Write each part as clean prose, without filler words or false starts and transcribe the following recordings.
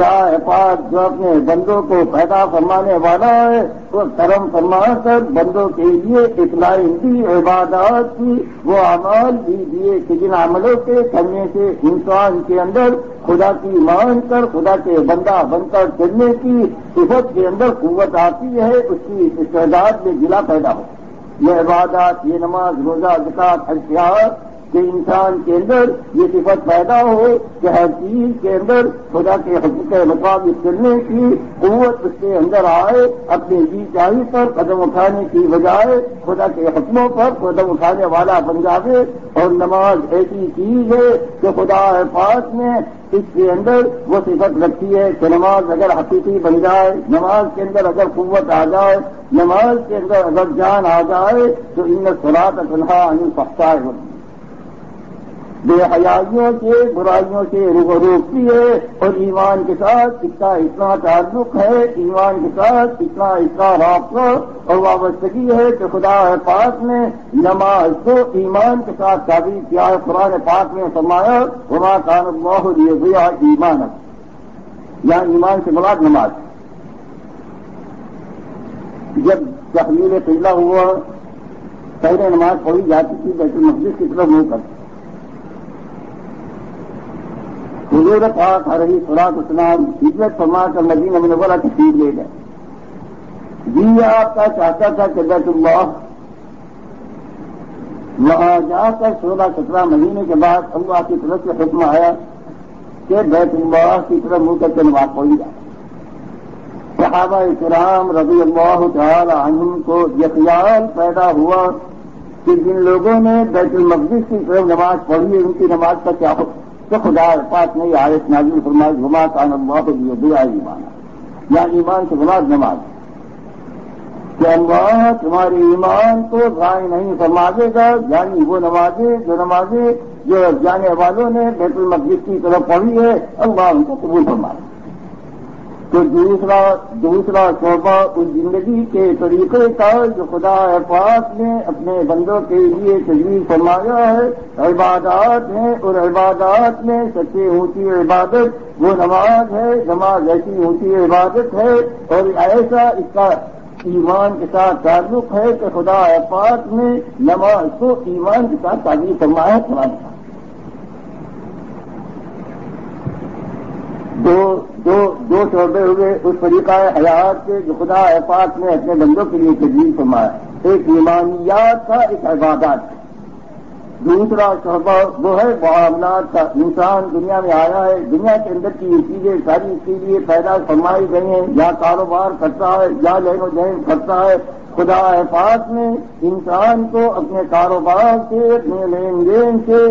خدا پاک جو اپنے بندوں کو پیدا فرمانے والا ہے وہ کرم فرما کر بندوں کے لیے اطلاع دی عبادات کی وہ اعمال بھی دیے کہ جن عملوں کے کرنے سے انسان کے اندر خدا کی مان کر خدا کے بندہ بن کر چلنے کی صفت کے اندر قوت آتی ہے، اس کی استعداد میں گلا پیدا ہو۔ یہ عبادات، یہ نماز، روزہ، زکات، حج، کہ انسان کے اندر یہ صفت پیدا ہو کہ ہر چیز کے اندر خدا کے حکم کے مطابق چلنے کی قوت اس کے اندر آئے، اپنے جی چاہی پر قدم اٹھانے کی بجائے خدا کے حکموں پر قدم اٹھانے والا بن جاوے۔ اور نماز ایسی چیز ہے کہ خدا پاک نے اس کے اندر وہ صفت رکھی ہے کہ نماز اگر حقیقی بن جائے، نماز کے اندر اگر قوت آ جائے، نماز کے اندر اگر جان آ جائے تو ان الصلاۃ تنہی عن الفحشاء بے حیائیوں سے برائیوں سے روکتی ہے۔ اور ایمان کے ساتھ اس کا اتنا تعلق ہے، ایمان کے ساتھ اتنا رابطہ اور وابستگی ہے کہ خدا پاک نے نماز کو ایمان کے ساتھ تعبیر کیا ہے۔ قرآن پاک نے فرمایا وما کان اللہ لیضیع ایمانکم، یہاں ایمان سے مراد نماز۔ جب تحویل قبلہ ہوا پہلے نماز پڑھی جاتی تھی بیت المقدس کی طرف منہ کر، حضور پاک علیہ الصلوۃ والسلام ہجرت فرما کر مدینہ منورہ تشریف لے گئے۔ جی آپ کا چاہتا تھا کہ بیت اللہ وہاں جا کر 16-17 مہینے کے بعد اللہ کی طرف سے حکم آیا کہ بیت اللہ کی طرف منہ کر کے نماز پڑھی جائے۔ صحابہ کرام رضی اللہ تعالی عنہم کو یہ خیال پیدا ہوا کہ جن لوگوں نے بیت المقدس کی طرف نماز پڑھی ان کی نماز کا کیا حکم؟ تو خدا پاک نے آیت نازل فرمائی وما کان اللہ لیضیع ایمانکم، یا ایمان سے مراد نماز، کہ اللہ تمہارے ایمان کو ضائع نہیں فرما دے گا، یعنی وہ نمازیں جو جانے والوں نے بیت المقدس کی طرف پڑھی ہے اللہ ان کو قبول فرما دے۔ تو دوسرا شعبہ اس زندگی کے طریقے کا جو خدا پاک نے اپنے بندوں کے لیے تجویز فرمایا ہے عبادات ہیں، اور عبادات میں سب سے اونچی عبادت وہ نماز ہے۔ نماز ایسی اونچی عبادت ہے اور ایسا اس کا ایمان کے ساتھ تعلق ہے کہ خدا پاک نے نماز کو ایمان کے ساتھ تعبیر فرمایا قرآن کا۔ دو شعبے ہوئے اس طریقہ حیات کے جو خدا پاک نے اپنے بندوں کے لیے تجویز فرمایا، ایک ایمانیات کا، ایک عبادات کا۔ دوسرا شعبہ وہ ہے معاملات کا۔ انسان دنیا میں آیا ہے، دنیا کے اندر کی یہ چیزیں ساری اس کے لیے پیدا فرمائی گئی ہیں، یا کاروبار کرتا ہے یا لین و دین کرتا ہے۔ خدا پاک نے انسان کو اپنے کاروبار سے، اپنے لین دین سے،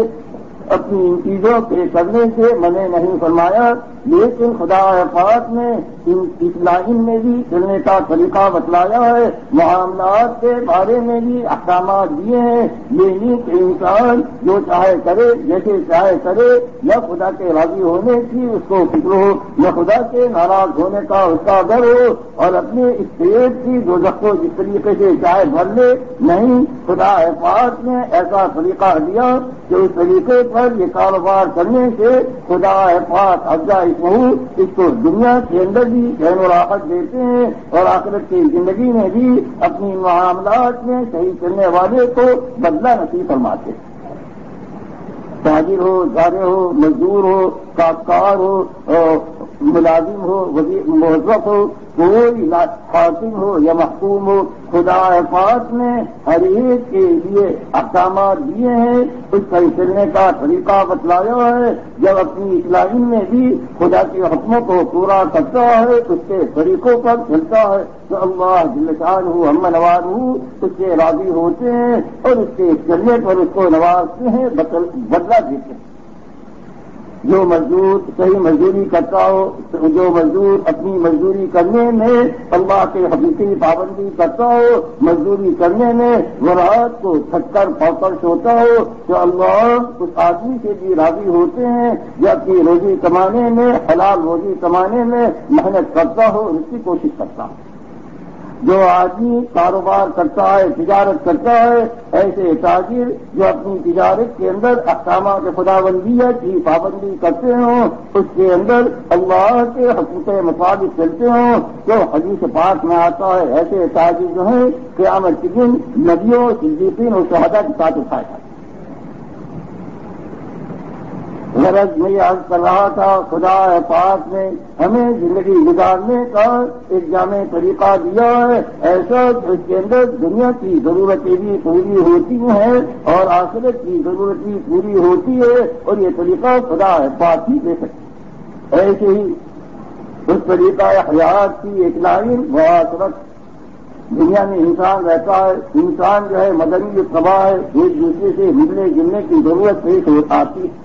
اپنی ان چیزوں کے کرنے سے منع نہیں فرمایا، لیکن خدا پاک نے اس لائن میں بھی چلنے کا طریقہ بتلایا ہے، معاملات کے بارے میں بھی احکامات دیے ہیں۔ یہ نہیں کہ انسان جو چاہے کرے، جیسے چاہے کرے، یا خدا کے راضی ہونے کی اس کو فکر ہو، یا خدا کے ناراض ہونے کا اس کا ڈر ہو، اور اپنے اس پیٹ کی دوزخ کو جس طریقے سے چاہے بھر لے۔ نہیں، خدا پاک نے ایسا طریقہ دیا کہ اس طریقے پر یہ کاروبار کرنے سے خدا پاک افزا اس کو دنیا کے اندر بھی چین و راحت دیتے ہیں، اور آخرت کی زندگی میں بھی اپنی معاملات میں صحیح چلنے والے کو بدلہ نصیب فرماتے ہیں۔ تاجر ہو، زارع ہو، مزدور ہو، کاشتکار ہو، ملازم ہو، موظف ہو، کوئی حاکم ہو یا محکوم ہو، خدا پاک نے ہر ایک کے لیے احکامات دیے ہیں، اس پر چلنے کا طریقہ بتلایا ہے۔ جب اپنی اصلاح میں بھی خدا کے حکموں کو پورا کرتا ہے، اس کے طریقوں پر چلتا ہے، تو اللہ جل شانہ ہم نواز اس سے راضی ہوتے ہیں، اور اس کے چلنے پر اس کو نوازتے ہیں، بدلہ دیتے ہیں۔ جو مزدور صحیح مزدوری کرتا ہو، جو مزدور اپنی مزدوری کرنے میں اللہ کے حقیقی پابندی کرتا ہو، مزدوری کرنے میں وہ رات کو تھک کر پاکر سوتا ہو، تو اللہ اس آدمی سے بھی راضی ہوتے ہیں جو اپنی روزی کمانے میں، حلال روزی کمانے میں محنت کرتا ہو، اس کی کوشش کرتا ہو۔ جو آدمی کاروبار کرتا ہے، تجارت کرتا ہے، ایسے تاجر جو اپنی تجارت کے اندر احکامات خداوندیہ کی پابندی کرتے ہوں، اس کے اندر اللہ کے حقوق مطابق چلتے ہوں، تو حدیث پاک میں آتا ہے ایسے تاجر جو ہیں قیامت کے دن نبیوں، صدیقین اور شہداء کے ساتھ اٹھائے جاتے ہیں۔ غرض میں یہ عرض کر رہا تھا، خدا پاک نے ہمیں زندگی گزارنے کا ایک جامع طریقہ دیا ہے، ایسا اس کے اندر دنیا کی ضرورتیں بھی پوری ہوتی ہیں اور آخرت کی ضرورت بھی پوری ہوتی ہے، اور یہ طریقہ خدا پاک ہی دے سکتے۔ ایسے ہی اس طریقہ حیات کی ایک لائن معاشرت، دنیا میں انسان رہتا ہے، انسان جو ہے مدنی طبع ہے، ایک دوسرے سے ملنے جلنے کی ضرورت پیش آتی ہے،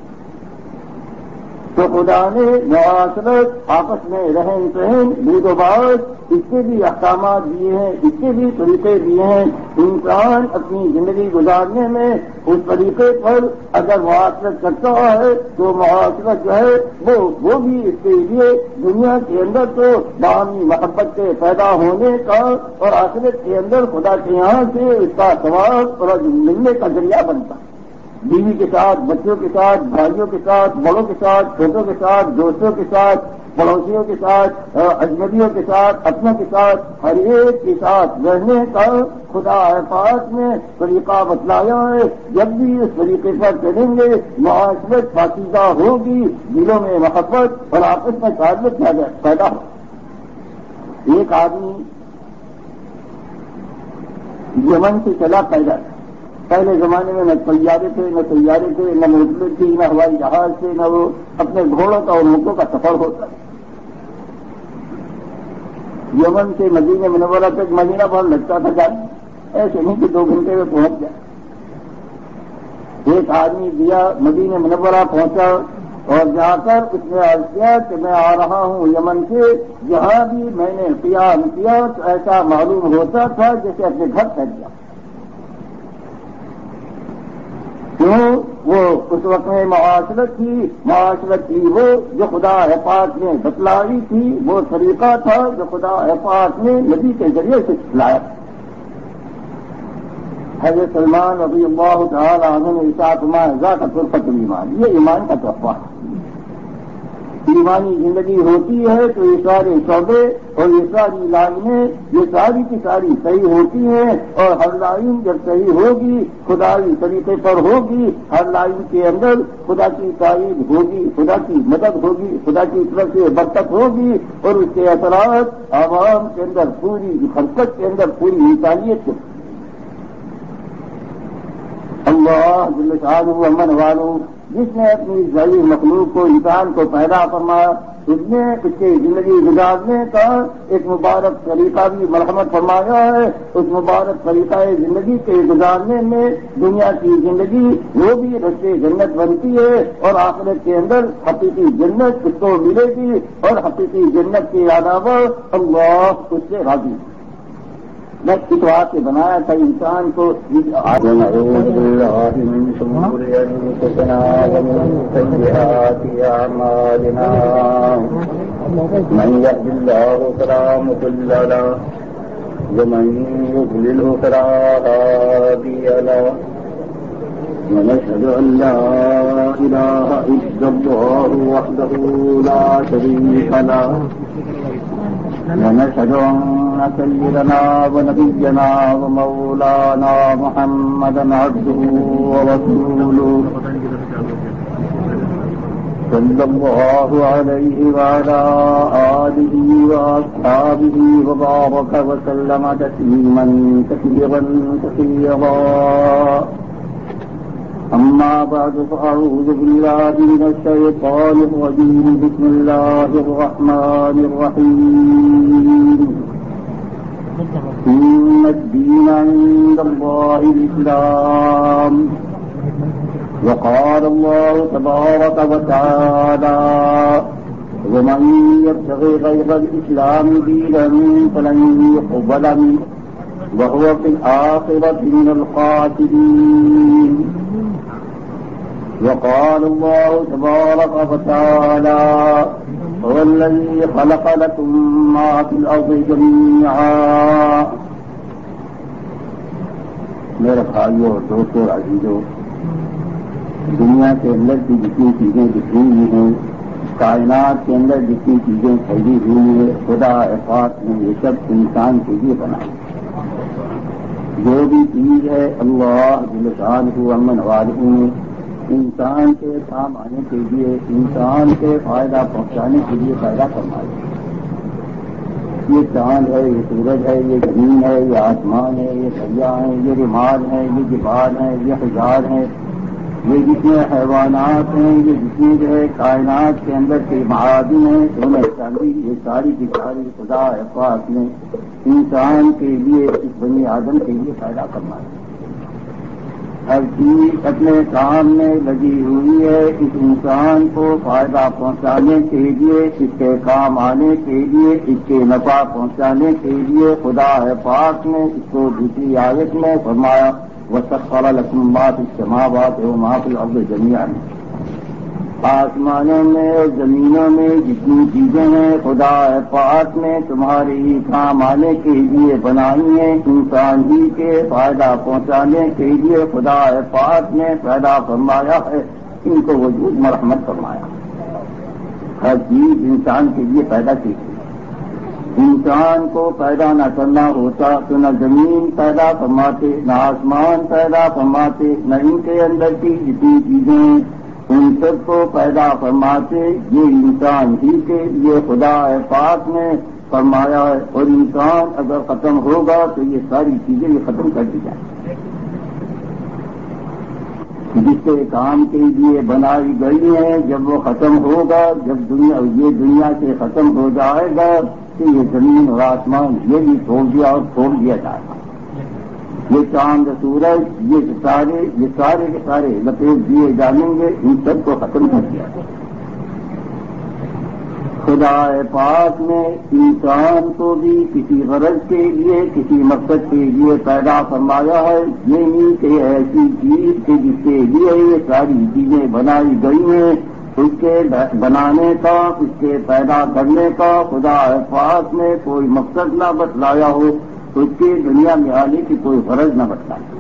تو خدا نے معاشرت، آپس میں رہن سہن، بود و باش، اس کے بھی احکامات دیے ہیں، اس کے بھی طریقے دیے ہیں۔ انسان اپنی زندگی گزارنے میں اس طریقے پر اگر معاشرت کرتا ہے تو معاشرت جو ہے وہ بھی اس کے لیے دنیا کے اندر تو باہمی محبت کے پیدا ہونے کا اور آخرت کے اندر خدا کے یہاں سے اس کا ثواب اور ملنے کا ذریعہ بنتا ہے۔ بیوی کے ساتھ، بچوں کے ساتھ، بھائیوں کے ساتھ، بڑوں کے ساتھ، چھوٹوں کے ساتھ، دوستوں کے ساتھ، پڑوسیوں کے ساتھ، اجنبیوں کے ساتھ، اپنوں کے ساتھ، ہر ایک کے ساتھ رہنے کا خدا پاک نے طریقہ بتلایا ہے۔ جب بھی اس طریقے پر چلیں گے معاشرت پاکیزہ ہوگی، دلوں میں محبت اور آپس میں تعلق پیدا ہو۔ ایک آدمی یمن سے چلا پیدا، پہلے زمانے میں نہ طیارے تھے، نہ مرغے تھی، نہ ہوائی جہاز تھے، نہ وہ اپنے گھوڑوں کا اور اونٹوں کا سفر ہوتا۔ یمن سے مدینہ منورہ تک مدینہ بہت لگتا تھا جانا، ایسے نہیں کہ 2 گھنٹے میں پہنچ جائے۔ ایک آدمی گیا، مدینہ منورہ پہنچا اور جا کر اس نے عرض کیا کہ میں آ رہا ہوں یمن سے، جہاں بھی میں نے قیام کیا تو ایسا معلوم ہوتا تھا جیسے اپنے گھر پہنچ گیا۔ کیوں؟ وہ اس وقت میں معاشرت کی وہ جو خدا پاک نے بتلائی تھی، وہ طریقہ تھا جو خدا پاک نے نبی کے ذریعے سے سکھلایا۔ حضرت سلمان رضی اللہ تعالی عنہ نے ارشاد فرمایا ذاک طرفۃ الایمان، یہ ایمان کا تحفہ ہے۔ ایمانی زندگی ہوتی ہے تو یہ سارے شعبے اور یہ ساری لائنیں، یہ ساری کی ساری صحیح ہوتی ہیں، اور ہر لائن جب صحیح ہوگی، خدائی طریقے پر ہوگی، ہر لائن کے اندر خدا کی تائید ہوگی، خدا کی مدد ہوگی، خدا کی طرف سے برکت ہوگی، اور اس کے اثرات عوام کے اندر، پوری خلقت کے اندر، پوری انسانیت کے اندر۔ اللہ جل شانہ امن والوں، جس نے اپنی ذاتی مخلوق کو، انسان کو پیدا فرمایا، اس نے اس کی زندگی گزارنے کا ایک مبارک طریقہ بھی مرحمت فرمایا ہے۔ اس مبارک طریقہ زندگی کے گزارنے میں دنیا کی زندگی وہ بھی رشتے جنت بنتی ہے، اور آخرت کے اندر حقیقی جنت اس کو ملے گی، اور حقیقی جنت کے علاوہ اللہ اس سے راضی ہے۔ میں اس واسطے بنایا تھا انسان کو۔ ونعوذ بالله من شرور أنفسنا ومن سيئات أعمالنا، من يهد الله فلا مضل له ومن يضلله فلا هادي له، ونشهد أن لا إله إلا الله وحده لا شريك له، ونشهد أن سيدنا ونبينا ومولانا محمدا عبده ورسوله صلى الله عليه وعلى آله وأصحابه وبارك وسلم تسليما كثيرا كثيرا. أما بعد فأعوذ بالله من الشيطان الرجيم. بسم الله الرحمن الرحيم. إن الدين عند الله الإسلام. وقال الله تبارك وتعالى: ومن يبتغي غير الإسلام دينا فلن يقبل منه وهو في الآخرة من الخاسرين. وقال الله تبارك وتعالى: هو الذي خلق لكم ما في الأرض جميعا. میرے بھائیوں اور دوستوں عزیزوں، دنیا کے اندر کی جتنی چیزیں دکھی ہوئی ہیں، کائنات کے اندر جتنی چیزیں پھیلی ہوئی ہیں، خدا پاک نے یہ سب انسان کے لیے بنائی. جو بھی چیز ہے اللہ جل شانہ امن والہ نے انسان کے کام آنے کے لیے، انسان کے فائدہ پہنچانے کے لیے پیدا فرمائی. یہ چاند ہے، یہ سورج ہے، یہ زمین ہے، یہ آسمان ہے، یہ دریا ہے، یہ رمال ہے، یہ جبال ہے، یہ حجار ہے، یہ جتنے حیوانات ہیں، یہ جتنی جو ہے کائنات کے اندر کے معادن ہیں، سونے چاندی، یہ ساری کی ساری خدا پاک نے انسان کے لیے، اس بنی آدم کے لیے پیدا فرمائی. ہر چیز اپنے کام میں لگی ہوئی ہے اس انسان کو فائدہ پہنچانے کے لیے، اس کے کام آنے کے لیے، اس کے نفع پہنچانے کے لیے. خدا پاک نے اس کو دوسری آیت میں فرمایا وَسَخَّرَ لَكُم مَّا فِي السَّمَاوَاتِ وَمَا فِي الْأَرْضِ جَمِيعًا. آسمانوں میں اور زمینوں میں جتنی چیزیں ہیں خدا پاک نے تمہارے ہی کام آنے کے لیے بنائی ہیں، انسان ہی کے فائدہ پہنچانے کے لیے خدا پاک نے پیدا فرمایا ہے، ان کو وجود مرحمت فرمایا. ہر چیز انسان کے لیے پیدا کی گئی. انسان کو پیدا نہ کرنا ہوتا تو نہ زمین پیدا فرماتے، نہ آسمان پیدا فرماتے، نہ ان کے اندر کی جتنی چیزیں ہیں ان سب کو پیدا فرماتے. یہ انسان ہی کے لیے خدا پاک نے فرمایا ہے، اور انسان اگر ختم ہوگا تو یہ ساری چیزیں یہ ختم کر دی جائیں. جس کے کام کے لیے بنائی گئی ہیں جب وہ ختم ہوگا، جب یہ دنیا سے ختم ہو جائے گا کہ یہ زمین اور آسمان یہ بھی چھوڑ دیا اور چھوڑ دیا جائے گا. یہ چاند سورج یہ سارے کے سارے لپیٹ دیے جانیں گے، ان سب کو ختم کر دیا. خدا پاک نے انسان کو بھی کسی غرض کے لیے، کسی مقصد کے لیے پیدا فرمایا ہے. یہ نہیں کہ ایسی چیز کہ جس کے لیے یہ ساری چیزیں بنائی گئی ہیں، اس کے بنانے کا، اس کے پیدا کرنے کا خدا پاک نے کوئی مقصد نہ بتلایا ہو، اس کی دنیا میں آنے کی کوئی غرض نہ بتلائی.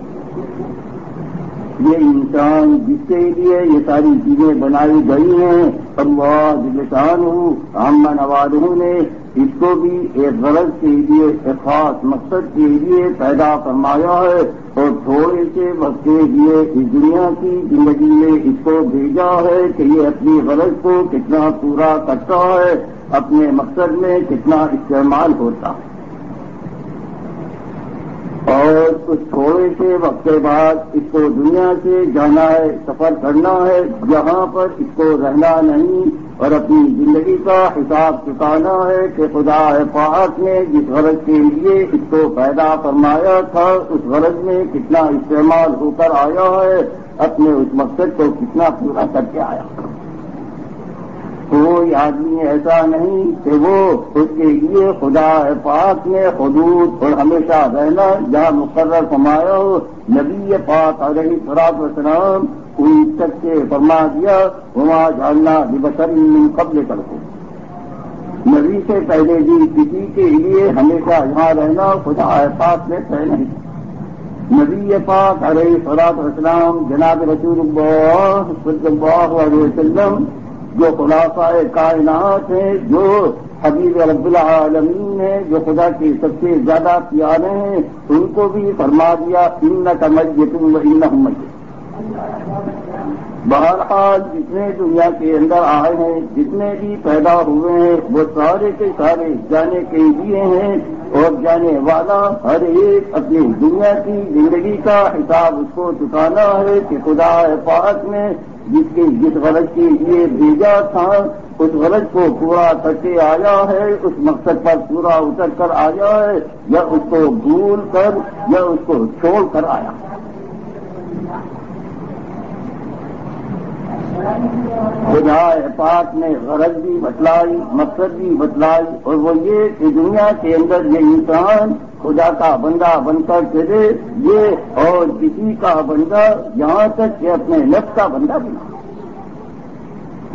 یہ انسان جس کے لیے یہ ساری چیزیں بنائی گئی ہیں اللہ جل شانہ عما نوالہ نے اس کو بھی ایک غرض کے لیے، ایک خاص مقصد کے لیے پیدا فرمایا ہے، اور تھوڑے سے وقت کے لیے اس دنیا کی زندگی میں اس کو بھیجا ہے کہ یہ اپنی غرض کو کتنا پورا کرتا ہے، اپنے مقصد میں کتنا استعمال ہوتا ہے. اور اس تھوڑے سے وقت کے بعد اس کو دنیا سے جانا ہے، سفر کرنا ہے، یہاں پر اس کو رہنا نہیں اور اپنی زندگی کا حساب چکانا ہے کہ خدا پاک نے جس غرض کے لیے اس کو پیدا فرمایا تھا اس غرض میں کتنا استعمال ہو کر آیا ہے، اپنے اس مقصد کو کتنا پورا کر کے آیا. کوئی آدمی ایسا نہیں کہ وہ اس کے لیے خدا پاک نے حدود اور ہمیشہ رہنا جہاں مقرر فرمایا ہو. نبی پاک علیہ الصلوۃ والسلام ان تک سے فرما دیا وما جعلنا لبشر من قبلک الخلد. نبی سے پہلے بھی کسی کے لیے ہمیشہ یہاں رہنا خدا پاک نے طے نہیں. نبی پاک علیہ الصلوۃ والسلام جناب رسول اللہ صلی اللہ علیہ وسلم جو خلاصہ کائنات ہیں، جو حبیب رب العالمین ہیں، جو خدا کے سب سے زیادہ پیارے ہیں، ان کو بھی فرما دیا انک میت وانہم میتون. بہرحال جتنے دنیا کے اندر آئے ہیں، جتنے بھی پیدا ہوئے ہیں، وہ سارے کے سارے جانے کے لیے ہیں، اور جانے والا ہر ایک اپنی دنیا کی زندگی کا حساب اس کو چکانا ہے کہ خدا پاک نے جس غرض کے لیے بھیجا تھا اس غرض کو پورا کر کے آیا ہے، اس مقصد پر پورا اتر کر آیا ہے، یا اس کو بھول کر یا اس کو چھوڑ کر آیا. خدا پاک نے غرض بھی بتلائی، مقصد بھی بتلائی، اور وہ یہ کہ دنیا کے اندر یہ انسان خدا کا بندہ بن کر چلے، یہ اور کسی کا بندہ یہاں تک کہ اپنے نفس کا بندہ بھی نہ.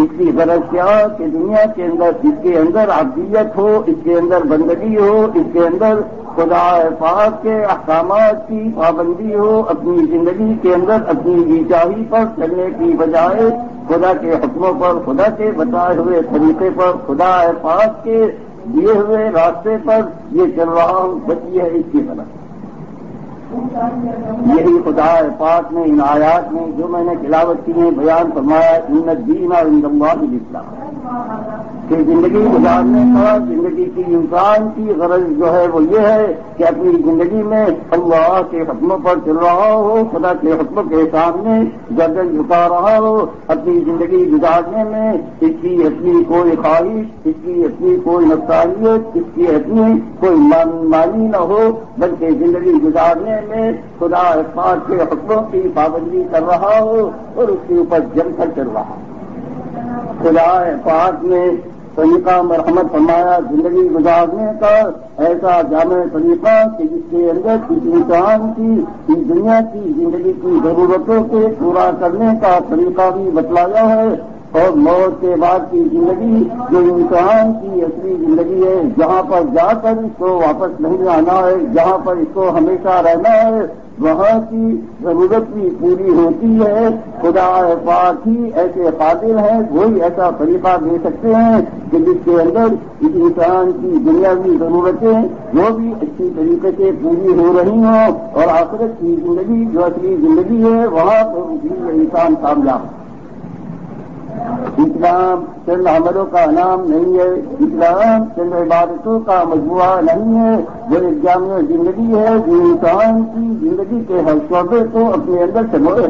اس کی غرض کیا کہ دنیا کے اندر اس کے اندر عبدیت ہو، اس کے اندر بندگی ہو، اس کے اندر خدا پاک کے احکامات کی پابندی ہو، اپنی زندگی کے اندر اپنی بے چاہی پر چلنے کی بجائے خدا کے حکموں پر، خدا کے بتائے ہوئے طریقے پر، خدا پاک کے دیے ہوئے راستے پر یہ چل رہا ہوں، بس یہ ہے اس کی طرف۔ یہی خدا پاک نے ان آیات میں جو میں نے تلاوت کی ہے بیان فرمایا، ان الدین عند اللہ الاسلام، کہ زندگی گزارنے کا زندگی کی انسان کی غرض جو ہے وہ یہ ہے کہ اپنی زندگی میں اللہ کے حکموں پر چل رہا ہو، خدا کے حکموں کے سامنے گردن جھکا رہا ہو، اپنی زندگی گزارنے میں اس کی اپنی کوئی خواہش، اس کی اپنی کوئی نفسانیت، اس کی اپنی کوئی مانی نہ ہو، بلکہ زندگی گزارنے میں خدا پاک کے حکموں کی پابندی کر رہا ہو اور اس کے اوپر جم کر چل رہا ہو۔ خدا پاک نے طریقہ مرحمت فرمایا زندگی گزارنے کا، ایسا جامع طریقہ کہ جس کے اندر اس انسان کی اس دنیا کی زندگی کی ضرورتوں کو پورا کرنے کا طریقہ بھی بتلایا ہے، اور موت کے بعد کی زندگی جو انسان کی اصلی زندگی ہے، جہاں پر جا کر اس کو واپس نہیں آنا ہے، جہاں پر اس کو ہمیشہ رہنا ہے، وہاں کی ضرورت بھی پوری ہوتی ہے۔ خدا پاک ہی ایسے قادر ہیں، وہی ایسا طریقہ دے سکتے ہیں کہ جس کے اندر اس انسان کی دنیاوی ضرورتیں وہ بھی اچھی طریقے سے پوری ہو رہی ہوں، اور آخرت کی زندگی جو اصلی زندگی ہے وہاں پر بھی انسان کامیاب ہے۔ اسلام چند عملوں کا نام نہیں ہے، اسلام چند عبادتوں کا مجموعہ نہیں ہے، وہ ایک جامع زندگی ہے جو انسان کی زندگی کے ہر شعبے کو اپنے اندر سموئے۔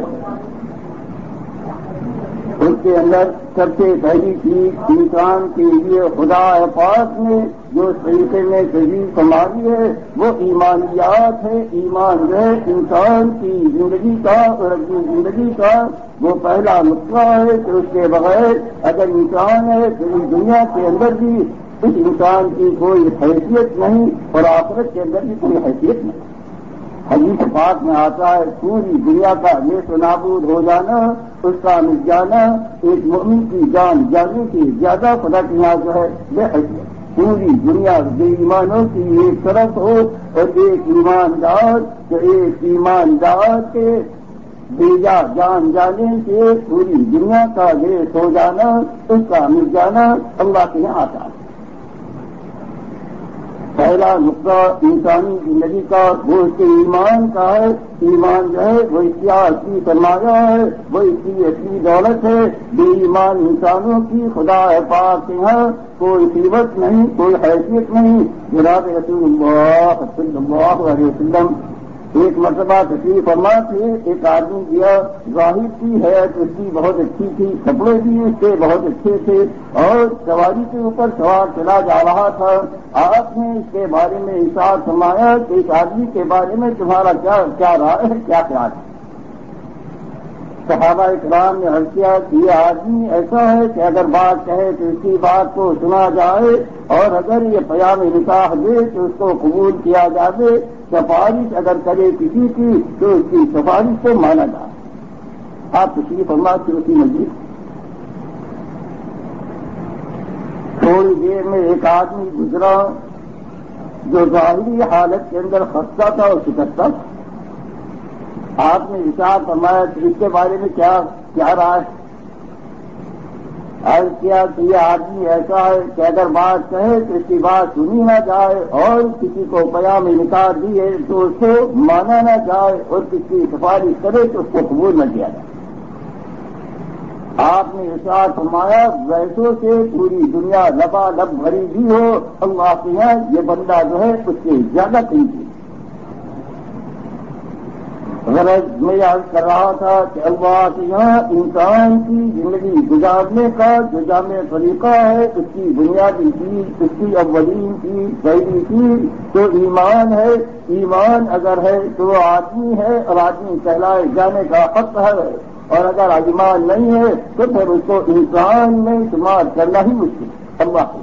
اس کے اندر سب سے پہلی چیز انسان کے لیے خدا پاک نے جو طریقے میں تجویز فرمائی ہے وہ ایمانیات ہے۔ ایمان جو ہے انسان کی زندگی کا اور اپنی زندگی کا وہ پہلا نقطہ ہے کہ اس کے بغیر اگر انسان ہے تو اس دنیا کے اندر بھی اس انسان کی کوئی حیثیت نہیں اور آخرت کے اندر بھی کوئی حیثیت نہیں۔ حدیث پاک میں آتا ہے پوری دنیا کا نیست و نابود ہو جانا، اس کا مٹ جانا ایک مومن کی جان جانے کی زیادہ خدا کی یہاں جو ہے بے حیثیت۔ پوری دنیا بے ایمانوں کی ایک طرف ہو اور ایک ایماندار جو ایک ایماندار کے بیجا جان جانے سے پوری دنیا کا نیست ہو جانا، اس کا مٹ جانا اللہ کے یہاں آتا ہے۔ پہلا نقطہ انسانی زندگی کا وہ اس کے ایمان کا ہے۔ ایمان جو ہے وہ اس کی اصلی سرمایہ ہے، وہ اس کی اصلی دولت ہے۔ بے ایمان انسانوں کی خدا پاک کے یہاں کوئی قیمت نہیں، کوئی حیثیت نہیں۔ جناب رسول اللہ صلی اللہ علیہ وسلم ایک مرتبہ تشریف فرما تھے، ایک آدمی گیا، ظاہر کی حیت اس کی بہت اچھی تھی، کپڑے بھی اس کے بہت اچھے تھے اور سواری کے اوپر سوار چلا جا رہا تھا۔ آپ نے اس کے بارے میں ارشاد فرمایا کہ اس آدمی کے بارے میں تمہارا کیا رائے ہے، کیا خیال ہے؟ صحابہ اکرام نے عرض کیا کہ یہ آدمی ایسا ہے کہ اگر بات کہے تو اس کی بات کو سنا جائے اور اگر یہ پیام نکاح دے تو اس کو قبول کیا جائے، سفارش اگر کرے کسی کی تو اس کی سفارش کو مانا جائے۔ آپ تشریف فرما کی اسی مسجد تھوڑی دیر میں ایک آدمی گزرا جو ظاہری حالت کے اندر خستہ تھا اور شکستہ تھا۔ آپ نے ارشاد فرمایا کہ اس کے بارے میں کیا رائے ہے؟ عرض کیا کہ یہ آدمی ایسا ہے کہ اگر بات کہے تو اس کی بات سنی نہ جائے اور کسی کو پیام نکاح دیے تو اس کو مانا نہ جائے اور کسی کی سفارش کرے تو اس کو قبول نہ کیا جائے۔ آپ نے ارشاد فرمایا ویسوں سے پوری دنیا لبا لب بھری بھی ہو، اللہ کے یہاں یہ بندہ جو ہے اس سے زیادہ قیمتی۔ غرض میں عرض کر رہا تھا کہ اللہ کے یہاں انسان کی زندگی گزارنے کا جو جامع طریقہ ہے اس کی بنیادی چیز، اس کی اولین چیز، پہلی چیز تو ایمان ہے۔ ایمان اگر ہے تو وہ آدمی ہے اور آدمی کہلائے جانے کا حق ہے، اور اگر ایمان نہیں ہے تو پھر اس کو انسان میں شمار کرنا ہی مشکل ہے۔ اللہ کو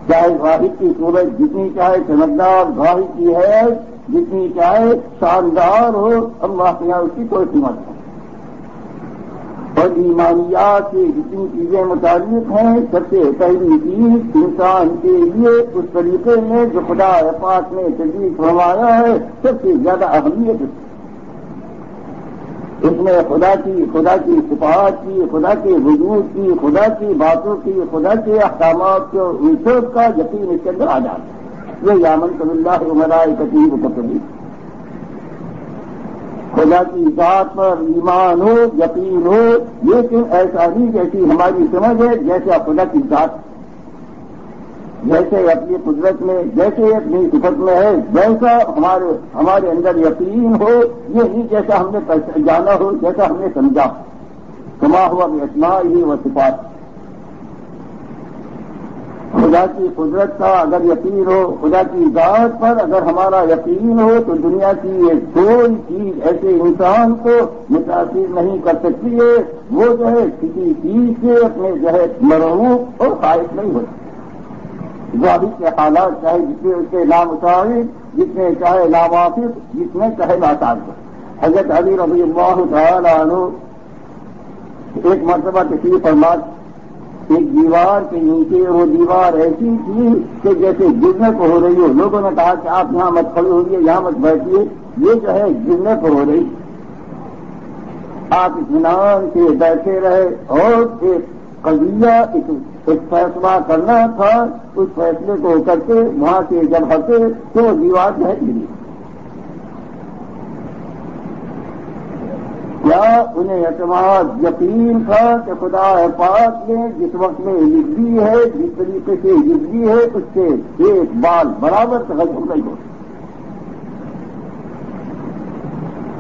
چاہے واحد کی صورت جتنی چاہے چمکدار، واحد کی ہے جتنی چاہے شاندار ہو، اللہ کے یہاں اس کی کوئی قیمت نہیں۔ اور ایمانیات کی جتنی چیزیں متعلق ہیں، سب سے پہلی چیز انسان کے لیے اس طریقے میں جو خدا پاک نے تجویز فرمایا ہے سب سے زیادہ اہمیت اس میں خدا کی صفات کی، خدا کے وجود کی، خدا کی باتوں کی، خدا کے احکامات کو ان سب کا یقین اس کے اندر آ جاتا ہے۔ یہ یامن صلی اللہ وملائکتہ وکتبہ، خدا کی ذات پر ایمان ہو، یقین ہو، لیکن ایسا نہیں جیسی ہماری سمجھ ہے، جیسے خدا کی ذات جیسے اپنی قدرت میں، جیسے اپنی صفت میں ہے، جیسا ہمارے اندر یقین ہو، یہ نہیں جیسا ہم نے جانا ہو، جیسا ہم نے سمجھا، کما ہوا باسمائہ و صفات۔ خدا کی قدرت کا اگر یقین ہو، خدا کی ذات پر اگر ہمارا یقین ہو، تو دنیا کی یہ کوئی چیز ایسے انسان کو متاثر نہیں کر سکتی ہے، وہ جو ہے کسی چیز سے اپنے جو ہے مرعوب اور خائف نہیں ہوتا۔ ظاہر کے حالات چاہے جتنے اس کے نامساوی، جتنے چاہے ناوافق، جتنے چاہے ناتعلق۔ حضرت علی رضی اللہ تعالی عنہ ایک مرتبہ تشریف فرما ایک دیوار کے نیچے، وہ دیوار ایسی تھی کہ جیسے گرنے کو ہو رہی ہو۔ لوگوں نے کہا کہ آپ یہاں مت کھڑے ہوئیے، یہاں مت بیٹھیے، یہ جو ہے گرنے کو ہو رہی۔ آپ اطمینان سے بیٹھے رہے اور ایک قضیہ ایک فیصلہ کرنا تھا، اس فیصلے کو کر کے وہاں سے جب ہٹے تو دیوار جو ہے گری۔ کیا انہیں اعتماد یقین تھا کہ خدا پاک نے جس وقت میں لکھ دی ہے، جس طریقے سے لکھ دی ہے، اس سے ایک بال برابر تغیر نہیں ہو۔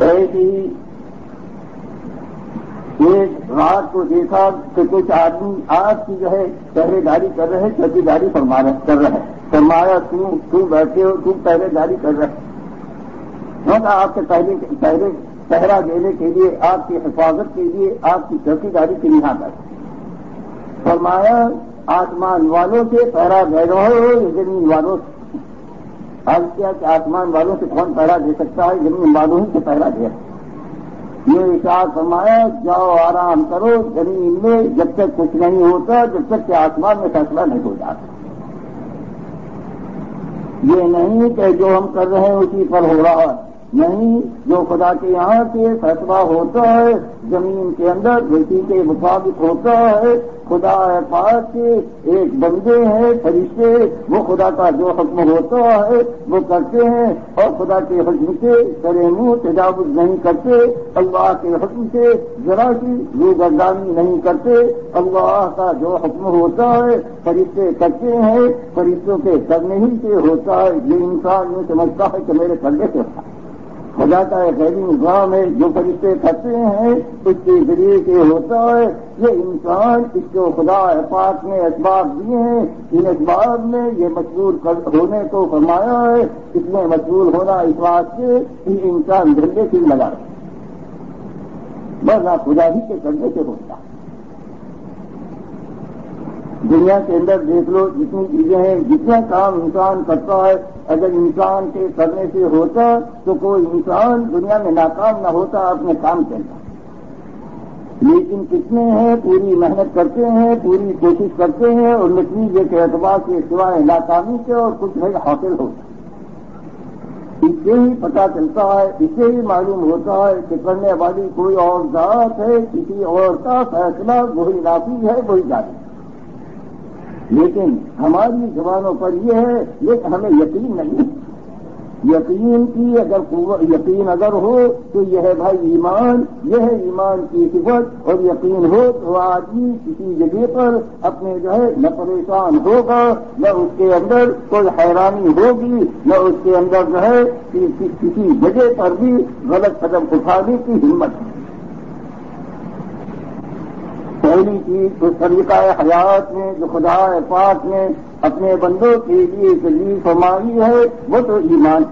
ایسی ایک رات کو دیکھا کہ کچھ آدمی آپ کی جو ہے پہرے داری کر رہے، چوکی داری کر رہے ہیں۔ فرمایا تم بیٹھے ہو، تم پہرے داری کر رہے، آپ کے پہلے پہرا دینے کے لیے، آپ کی حفاظت کے لیے، آپ کی چوکی داری کے لیے بیٹھے۔ فرمایا آسمان والوں سے پہرا دے رہے ہو یا زمین والوں سے؟ آج کیا کہ آسمان والوں سے کون پہرا دے سکتا ہے؟ زمین والوں ہی سے پہرا دے۔ یہ ارشاد فرمایا جاؤ آرام کرو زمین میں، جب تک کچھ نہیں ہوتا، جب تک کہ آسمان میں فیصلہ نہیں ہو جاتا۔ یہ نہیں کہ جو ہم کر رہے ہیں اسی پر ہو رہا ہے، نہیں، جو خدا کے یہاں سے فیصلہ ہوتا ہے زمین کے اندر اسی کے مطابق ہوتا ہے۔ خدا پاک کے ایک بندے ہیں فرشتے، وہ خدا کا جو حکم ہوتا ہے وہ کرتے ہیں، اور خدا کے حکم سے سرے منہ تجاوز نہیں کرتے، اللہ کے حکم سے ذرا سی روگردانی نہیں کرتے۔ اللہ کا جو حکم ہوتا ہے فرشتے کرتے ہیں، فرشتوں کے کرنے ہی سے ہوتا ہے۔ یہ انسان یہ سمجھتا ہے کہ میرے کرنے سے ہوتا ہے۔ خدا کا ایک غیبی نظام ہے، جو فرشتے کرتے ہیں اس کے ذریعے سے ہوتا ہے۔ یہ انسان اس کو خدا پاک نے اسباب دیے ہیں، ان اسباب میں یہ مشغول ہونے کو فرمایا ہے۔ اس میں مشغول ہونا اس بات سے کہ انسان دھندے سے لگا رہے، ورنہ خدا ہی کے کرنے سے ہوتا ہے۔ دنیا کے اندر دیکھ لو جتنی چیزیں ہیں، جتنا کام انسان کرتا ہے، اگر انسان کے کرنے سے ہوتا تو کوئی انسان دنیا میں ناکام نہ ہوتا اپنے کام کے اندر۔ لیکن کتنے ہیں پوری محنت کرتے ہیں، پوری کوشش کرتے ہیں، اور نتیجے کے اعتبار سے سوائے ناکامی کے اور کچھ نہیں حاصل ہوتا۔ اس سے ہی پتہ چلتا ہے، اس سے ہی معلوم ہوتا ہے کہ کرنے والی کوئی اور ذات ہے، کسی اور کا فیصلہ وہی نافذ ہے، وہی جاری۔ لیکن ہماری زبانوں پر یہ ہے، لیکن ہمیں یقین نہیں۔ یقین کی یقین اگر ہو تو یہ ہے بھائی ایمان، یہ ہے ایمان کی صفت۔ اور یقین ہو تو آدمی کسی جگہ پر اپنے جو ہے نہ پریشان ہوگا، نہ اس کے اندر کوئی حیرانی ہوگی، نہ اس کے اندر جو ہے کسی جگہ پر بھی غلط قدم اٹھانے کی ہمت ہے۔ پہلی چیز اس طریقہ حیات میں جو خدا پاک نے اپنے بندوں کے لیے تجویز فرمائی ہے وہ تو ایمان۔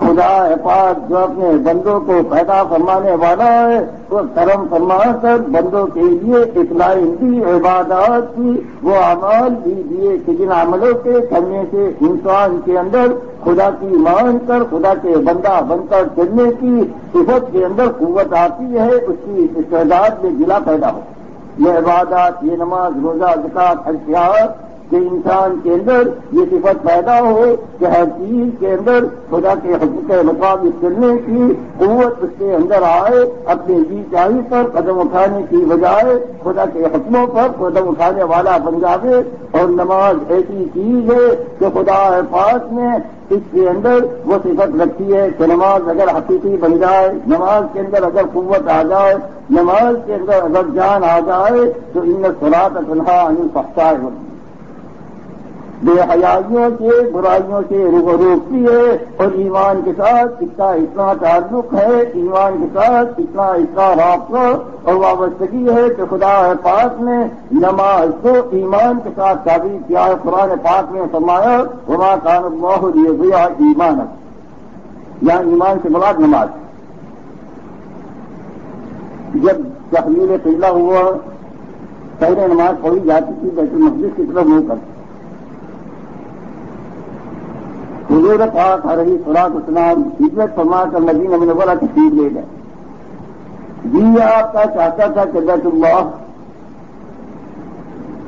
خدا پاک جو اپنے بندوں کو پیدا فرمانے والا ہے وہ کرم فرما کر بندوں کے لیے اطلاع دی عبادات کی وہ اعمال بھی دیے کہ جن عملوں کے کرنے سے انسان کے اندر خدا کی مان کر خدا کے بندہ بن کر چلنے کی صفت کے اندر قوت آتی ہے، اس کی استعداد میں ضلع پیدا ہو۔ یہ عبادات، یہ نماز، روزہ، زکات، حج کہ انسان کے اندر یہ صفت پیدا ہو کہ ہر چیز کے اندر خدا کے حکم کے مطابق چلنے کی قوت اس کے اندر آئے، اپنے جی چاہی پر قدم اٹھانے کی بجائے خدا کے حکموں پر قدم اٹھانے والا بن جاوے۔ اور نماز ایسی چیز ہے کہ خدا پاک نے اس کے اندر وہ صفت رکھی ہے کہ نماز اگر حقیقی بن جائے، نماز کے اندر اگر قوت آ جائے، نماز کے اندر اگر جان آ جائے تو ان الصلاۃ تنہی عن الفحشاء بے حیائیوں سے، برائیوں سے روکتی ہے۔ اور ایمان کے ساتھ اس کا اتنا تعلق ہے، ایمان کے ساتھ اتنا رابطہ اور وابستگی ہے کہ خدا پاک نے نماز کو ایمان کے ساتھ تعبیر کیا ہے۔ قرآن پاک نے فرمایا وما کان اللہ لیضیع ایمانکم، یہاں ایمان سے مراد نماز۔ جب تحلیل قبلہ ہوا پہلے نماز پڑھی جاتی تھی بیت المقدس کی طرف منہ کر، حضور پاک علیہ الصلوۃ والسلام ہجرت فرما کر مدینہ منورہ تشریف لے گئے۔ جی آپ کا چاہتا تھا کہ بیت اللہ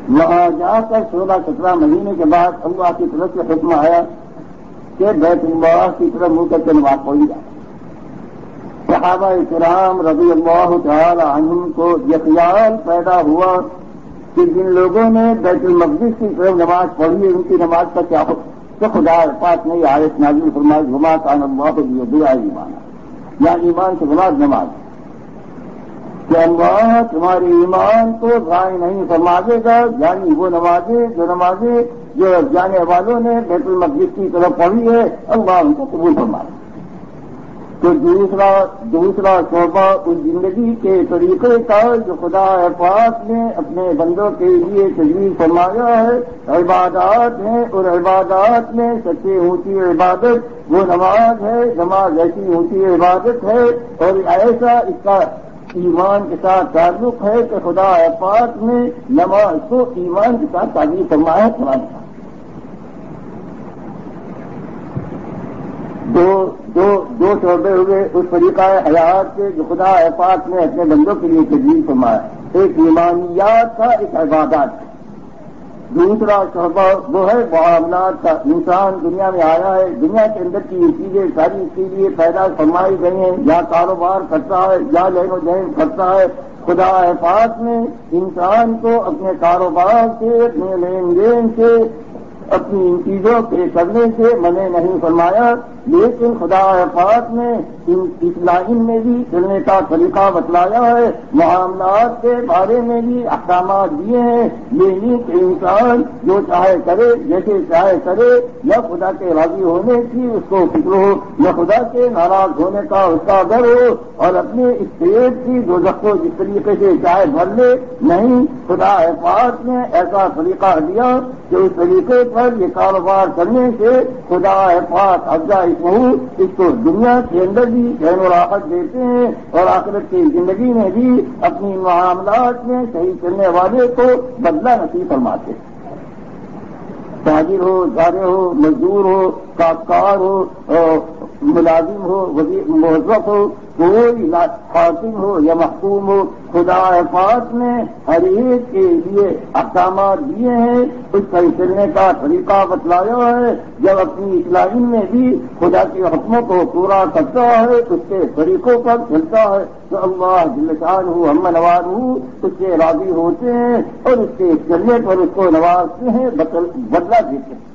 وہاں جا کر 16-17 مہینے کے بعد اللہ کی طرف سے حکم آیا کہ بیت اللہ کی طرف منہ کر کے نماز پڑھی جائے۔ صحابہ کرام رضی اللہ تعالی عنہم کو یہ خیال پیدا ہوا کہ جن لوگوں نے بیت المقدس کی طرف نماز پڑھی ان کی نماز کا کیا حکم؟ تو خدا پاک نے آیت نازل فرمائی وما کان اللہ لیضیع ایمانکم، یا ایمان سے مراد نماز، کہ اللہ تمہارے ایمان کو ضائع نہیں فرما دے گا، یعنی وہ نمازیں جو جانے والوں نے بیت المقدس کی طرف پڑھی ہے اللہ ان کو قبول فرما دے۔ تو دوسرا شعبہ اس زندگی کے طریقے کا جو خدا پاک نے اپنے بندوں کے لیے تجویز فرمایا ہے عبادات ہیں، اور عبادات میں سب سے اونچی عبادت وہ نماز ہے۔ نماز ایسی اونچی عبادت ہے اور ایسا اس کا ایمان کے ساتھ تعلق ہے کہ خدا پاک نے نماز کو ایمان کے ساتھ تعبیر فرمایا قرآن کا۔ دو شعبے ہوئے اس طریقہ حیات کے جو خدا پاک نے اپنے بندوں کے لیے تجویز فرمایا، ایک ایمانیات کا، ایک عبادات کا۔ دوسرا شعبہ وہ ہے معاملات کا۔ انسان دنیا میں آیا ہے، دنیا کے اندر کی یہ چیزیں ساری اس کے لیے پیدا فرمائی گئی ہیں، یا کاروبار کرتا ہے یا لین و دین کرتا ہے۔ خدا پاک نے انسان کو اپنے کاروبار سے، اپنے لین دین سے، اپنی ان چیزوں کے کرنے سے منع نہیں فرمایا، لیکن خدا پاک نے اس لائن میں بھی چلنے کا طریقہ بتلایا ہے، معاملات کے بارے میں بھی احکامات دیے ہیں۔ یہ نہیں کہ انسان جو چاہے کرے، جیسے چاہے کرے، نہ خدا کے راضی ہونے کی اس کو فکر ہو، نہ خدا کے ناراض ہونے کا اس کا ڈر ہو، اور اپنے اس پیٹ کی دوزخ کو جس طریقے سے چاہے بھر لے۔ نہیں، خدا پاک نے ایسا طریقہ دیا کہ اس طریقے پر یہ کاروبار کرنے سے خدا پاک افزا اس کو دنیا کے اندر بھی چین و راحت دیتے ہیں، اور آخرت کی زندگی میں بھی اپنی معاملات میں صحیح چلنے والے کو بدلہ نصیب فرماتے ہیں۔ تاجر ہو، زارع ہو، مزدور ہو، کاشتکار ہو، ملازم ہو، موظف ہو، کوئی حاکم ہو یا محکوم ہو، خدا پاک نے ہر ایک کے لیے احکامات دیے ہیں، اس پر چلنے کا طریقہ بتلایا ہے۔ جب اپنی اصلاح میں بھی خدا کے حکموں کو پورا کرتا ہے، اس کے طریقوں پر چلتا ہے، تو اللہ جل شانہ ہم نواز اس سے راضی ہوتے ہیں اور اس کے چلنے پر اس کو نوازتے ہیں، بدلہ دیتے ہیں۔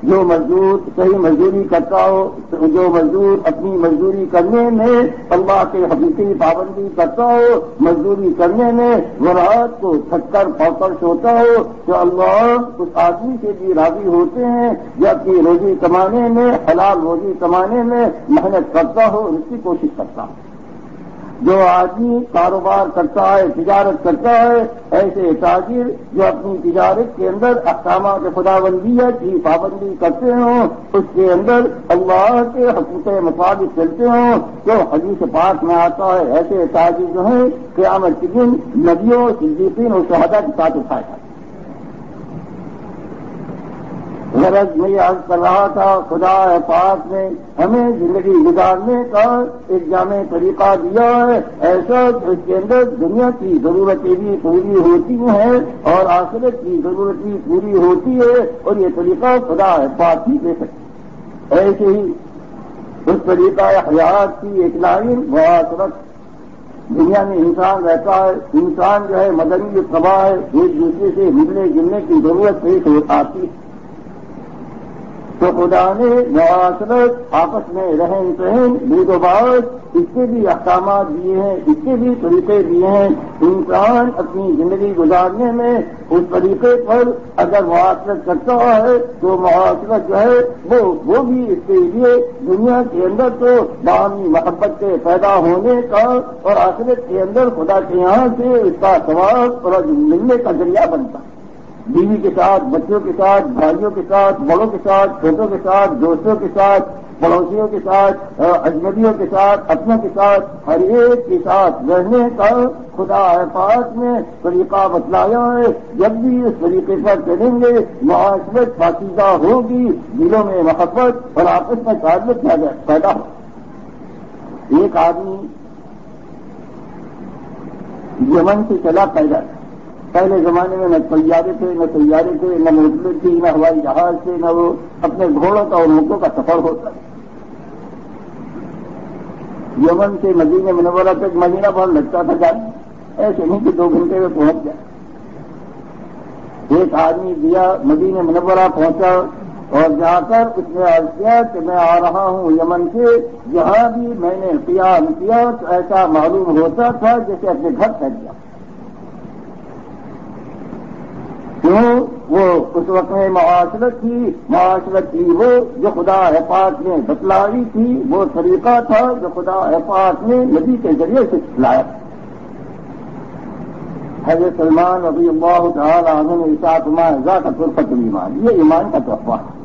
جو مزدور صحیح مزدوری کرتا ہو، جو مزدور اپنی مزدوری کرنے میں اللہ کے حقیقی پابندی کرتا ہو، مزدوری کرنے میں وہ رات کو تھک کر پاکر سوتا ہو، تو اللہ اس آدمی سے بھی راضی ہوتے ہیں جو اپنی روزی کمانے میں، حلال روزی کمانے میں محنت کرتا ہو، اس کی کوشش کرتا ہو۔ جو آدمی کاروبار کرتا ہے، تجارت کرتا ہے، ایسے تاجر جو اپنی تجارت کے اندر احکامات خداوندیہ کی پابندی کرتے ہوں، اس کے اندر اللہ کے حقوق مطابق چلتے ہوں، تو حدیث پاک میں آتا ہے ایسے تاجر جو ہیں قیامت کے دن نبیوں، صدیقین اور شہداء کے ساتھ اٹھائے جاتے ہیں۔ غرض میں یہ عرض کر رہا تھا، خدا پاک نے ہمیں زندگی گزارنے کا ایک جامع طریقہ دیا ہے، ایسا اس کے اندر دنیا کی ضرورتیں بھی پوری ہوتی ہیں اور آخرت کی ضرورت بھی پوری ہوتی ہے، اور یہ طریقہ خدا پاک ہی دے سکتے۔ ایسے ہی اس طریقہ حیات کی ایک لائن معاشرت، دنیا میں انسان رہتا ہے، انسان جو ہے مدنی طبع ہے، ایک دوسرے سے ملنے جلنے کی ضرورت پیش آتی ہے، تو خدا نے معاشرت، آپس میں رہن سہن، بود و باش، اس کے بھی احکامات دیے ہیں، اس کے بھی طریقے دیے ہیں۔ انسان اپنی زندگی گزارنے میں اس طریقے پر اگر معاشرت کرتا ہے تو معاشرت جو ہے وہ بھی اس کے لیے دنیا کے اندر تو باہمی محبت کے پیدا ہونے کا اور آخرت کے اندر خدا کے یہاں سے اس کا ثواب اور ملنے کا ذریعہ بنتا ہے۔ بیوی کے ساتھ، بچوں کے ساتھ، بھائیوں کے ساتھ، بڑوں کے ساتھ، چھوٹوں کے ساتھ، دوستوں کے ساتھ، پڑوسیوں کے ساتھ، اجنبیوں کے ساتھ، اپنوں کے ساتھ، ہر ایک کے ساتھ رہنے کا خدا پاک نے طریقہ بتلایا ہے۔ جب بھی اس طریقے پر چلیں گے معاشرت پاکیزہ ہوگی، دلوں میں محبت اور آپس میں تعلق پیدا ہو۔ ایک آدمی یمن سے چلا پیدا تھا۔ پہلے زمانے میں نہ طیارے تھے، نہ مرغے تھی، نہ ہوائی جہاز تھے، نہ وہ اپنے گھوڑوں کا اور اونٹوں کا سفر ہوتا تھا۔ یمن سے مدینہ منورہ تک مہینہ بھر لگتا تھا جانے، ایسے نہیں کہ 2 گھنٹے میں پہنچ جائے۔ ایک آدمی گیا، مدینہ منورہ پہنچا اور جا کر اس نے عرض کیا کہ میں آ رہا ہوں یمن سے، جہاں بھی میں نے قیام کیا تو ایسا معلوم ہوتا تھا جیسے اپنے گھر پہنچ گیا۔ کیوں؟ وہ اس وقت میں معاشرت کی وہ جو خدا پاک نے بتلائی تھی، وہ طریقہ تھا جو خدا پاک نے نبی کے ذریعے سے سکھلایا۔ حضرت سلمان رضی اللہ تعالی عنہ نے ارشاد فرمایا ذاک طرفۃ الایمان، یہ ایمان کا تحفہ ہے۔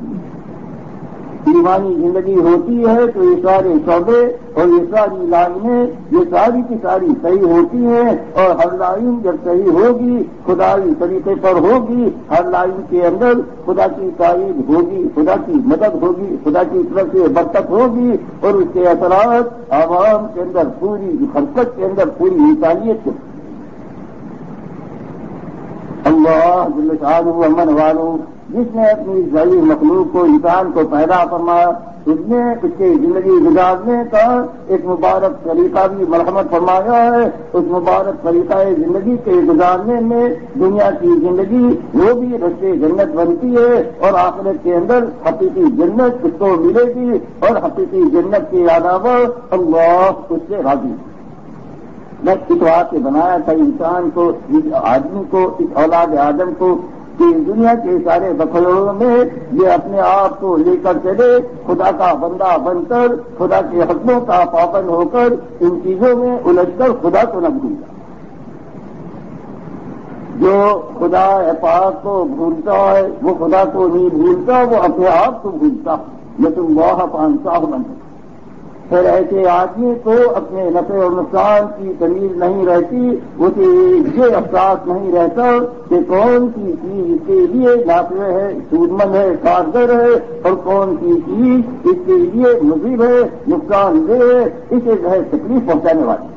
ایمانی زندگی ہوتی ہے تو یہ سارے شعبے اور یہ ساری لائنیں، یہ ساری کی ساری صحیح ہوتی ہیں، اور ہر لائن جب صحیح ہوگی خدائی طریقے پر ہوگی، ہر لائن کے اندر خدا کی تائید ہوگی، خدا کی مدد ہوگی، خدا کی طرف سے برکت ہوگی، اور اس کے اثرات عوام کے اندر، پوری خلقت کے اندر، پوری انسانیت کے اندر۔ اللہ جل شانہ امن والوں، جس نے اپنی ذلیل مخلوق کو، انسان کو پیدا فرمایا، اس نے اس کی زندگی گزارنے کا ایک مبارک طریقہ بھی مرحمت فرمایا ہے۔ اس مبارک طریقہ زندگی کے گزارنے میں دنیا کی زندگی وہ بھی رشتے جنت بنتی ہے، اور آخرت کے اندر حقیقی جنت اس کو ملے گی، اور حقیقی جنت کے علاوہ اللہ اس سے راضی ہے۔ میں اس واسطے بنایا تھا انسان کو، اس آدمی کو، اس اولاد آدم کو، کہ دنیا کے سارے بخیروں میں یہ اپنے آپ کو لے کر چلے، خدا کا بندہ بن کر، خدا کے حکموں کا پابند ہو کر، ان چیزوں میں الجھ کر خدا کو نہ بھولتا۔ جو خدا پاک کو بھولتا ہے وہ خدا کو نہیں بھولتا، وہ اپنے آپ کو بھولتا، لیکن اللہ فانساہ بنتا۔ پھر ایسے آدمی کو اپنے نفع اور نقصان کی تمیز نہیں رہتی، اسے یہ احساس نہیں رہتا کہ کون سی چیز اس کے لیے نافع ہے، سودمند ہے، کارگر ہے، اور کون سی چیز اس کے لیے مضر ہے، نقصان دہ ہے، اسے جو ہے تکلیف پہنچانے والی۔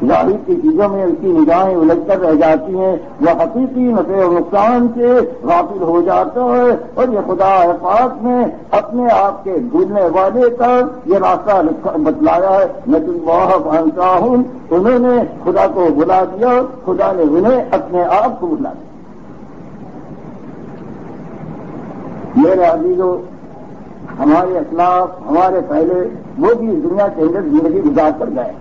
ظاہر کی چیزوں میں اس کی نگاہیں الجھ کر رہ جاتی ہیں، وہ حقیقی نفع و نقصان سے غافل ہو جاتا ہے، اور یہ خدا پاک نے اپنے آپ کے بھولنے والے کا یہ راستہ بتلایا ہے۔ لیکن اللہ فانساہم، انہوں نے خدا کو بھلا دیا، خدا نے انہیں اپنے آپ کو بھلا دیا۔ میرے عزیزو، ہمارے اسلاف، ہمارے پہلے وہ بھی دنیا کے اندر زندگی گزار کر گئے،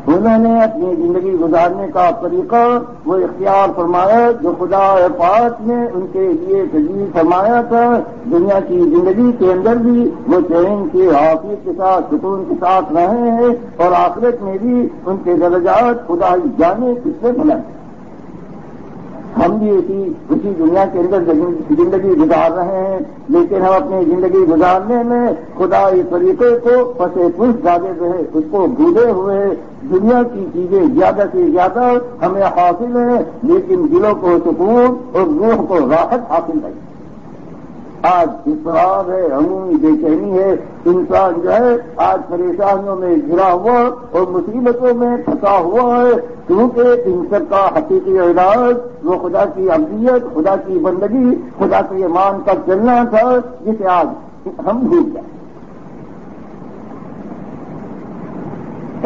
انہوں نے اپنی زندگی گزارنے کا طریقہ وہ اختیار فرمایا جو خدا پاک نے ان کے لیے تجویز فرمایا تھا. دنیا کی زندگی کے اندر بھی وہ چین کی عافیت کے ساتھ سکون کے ساتھ رہے ہیں اور آخرت میں بھی ان کے درجات خدا ہی جانے کس سے بلند. ہم بھی اسی دنیا کے اندر زندگی گزار رہے ہیں، لیکن ہم اپنی زندگی گزارنے میں خدا اس طریقے کو پس پش ڈالے ہوئے اس کو بھولے ہوئے دنیا کی چیزیں زیادہ سے زیادہ ہمیں حاصل ہیں، لیکن دلوں کو سکون اور روح کو راحت حاصل نہیں. آج اضطراب ہے، عمومی بے چینی ہے، انسان جو ہے آج پریشانیوں میں گھرا ہوا اور مصیبتوں میں پھنسا ہوا ہے، کیونکہ ان سب کا حقیقی علاج وہ خدا کی عبدیت، خدا کی بندگی، خدا کے ایمان کا چلنا تھا، جسے آج ہم بھول گئے.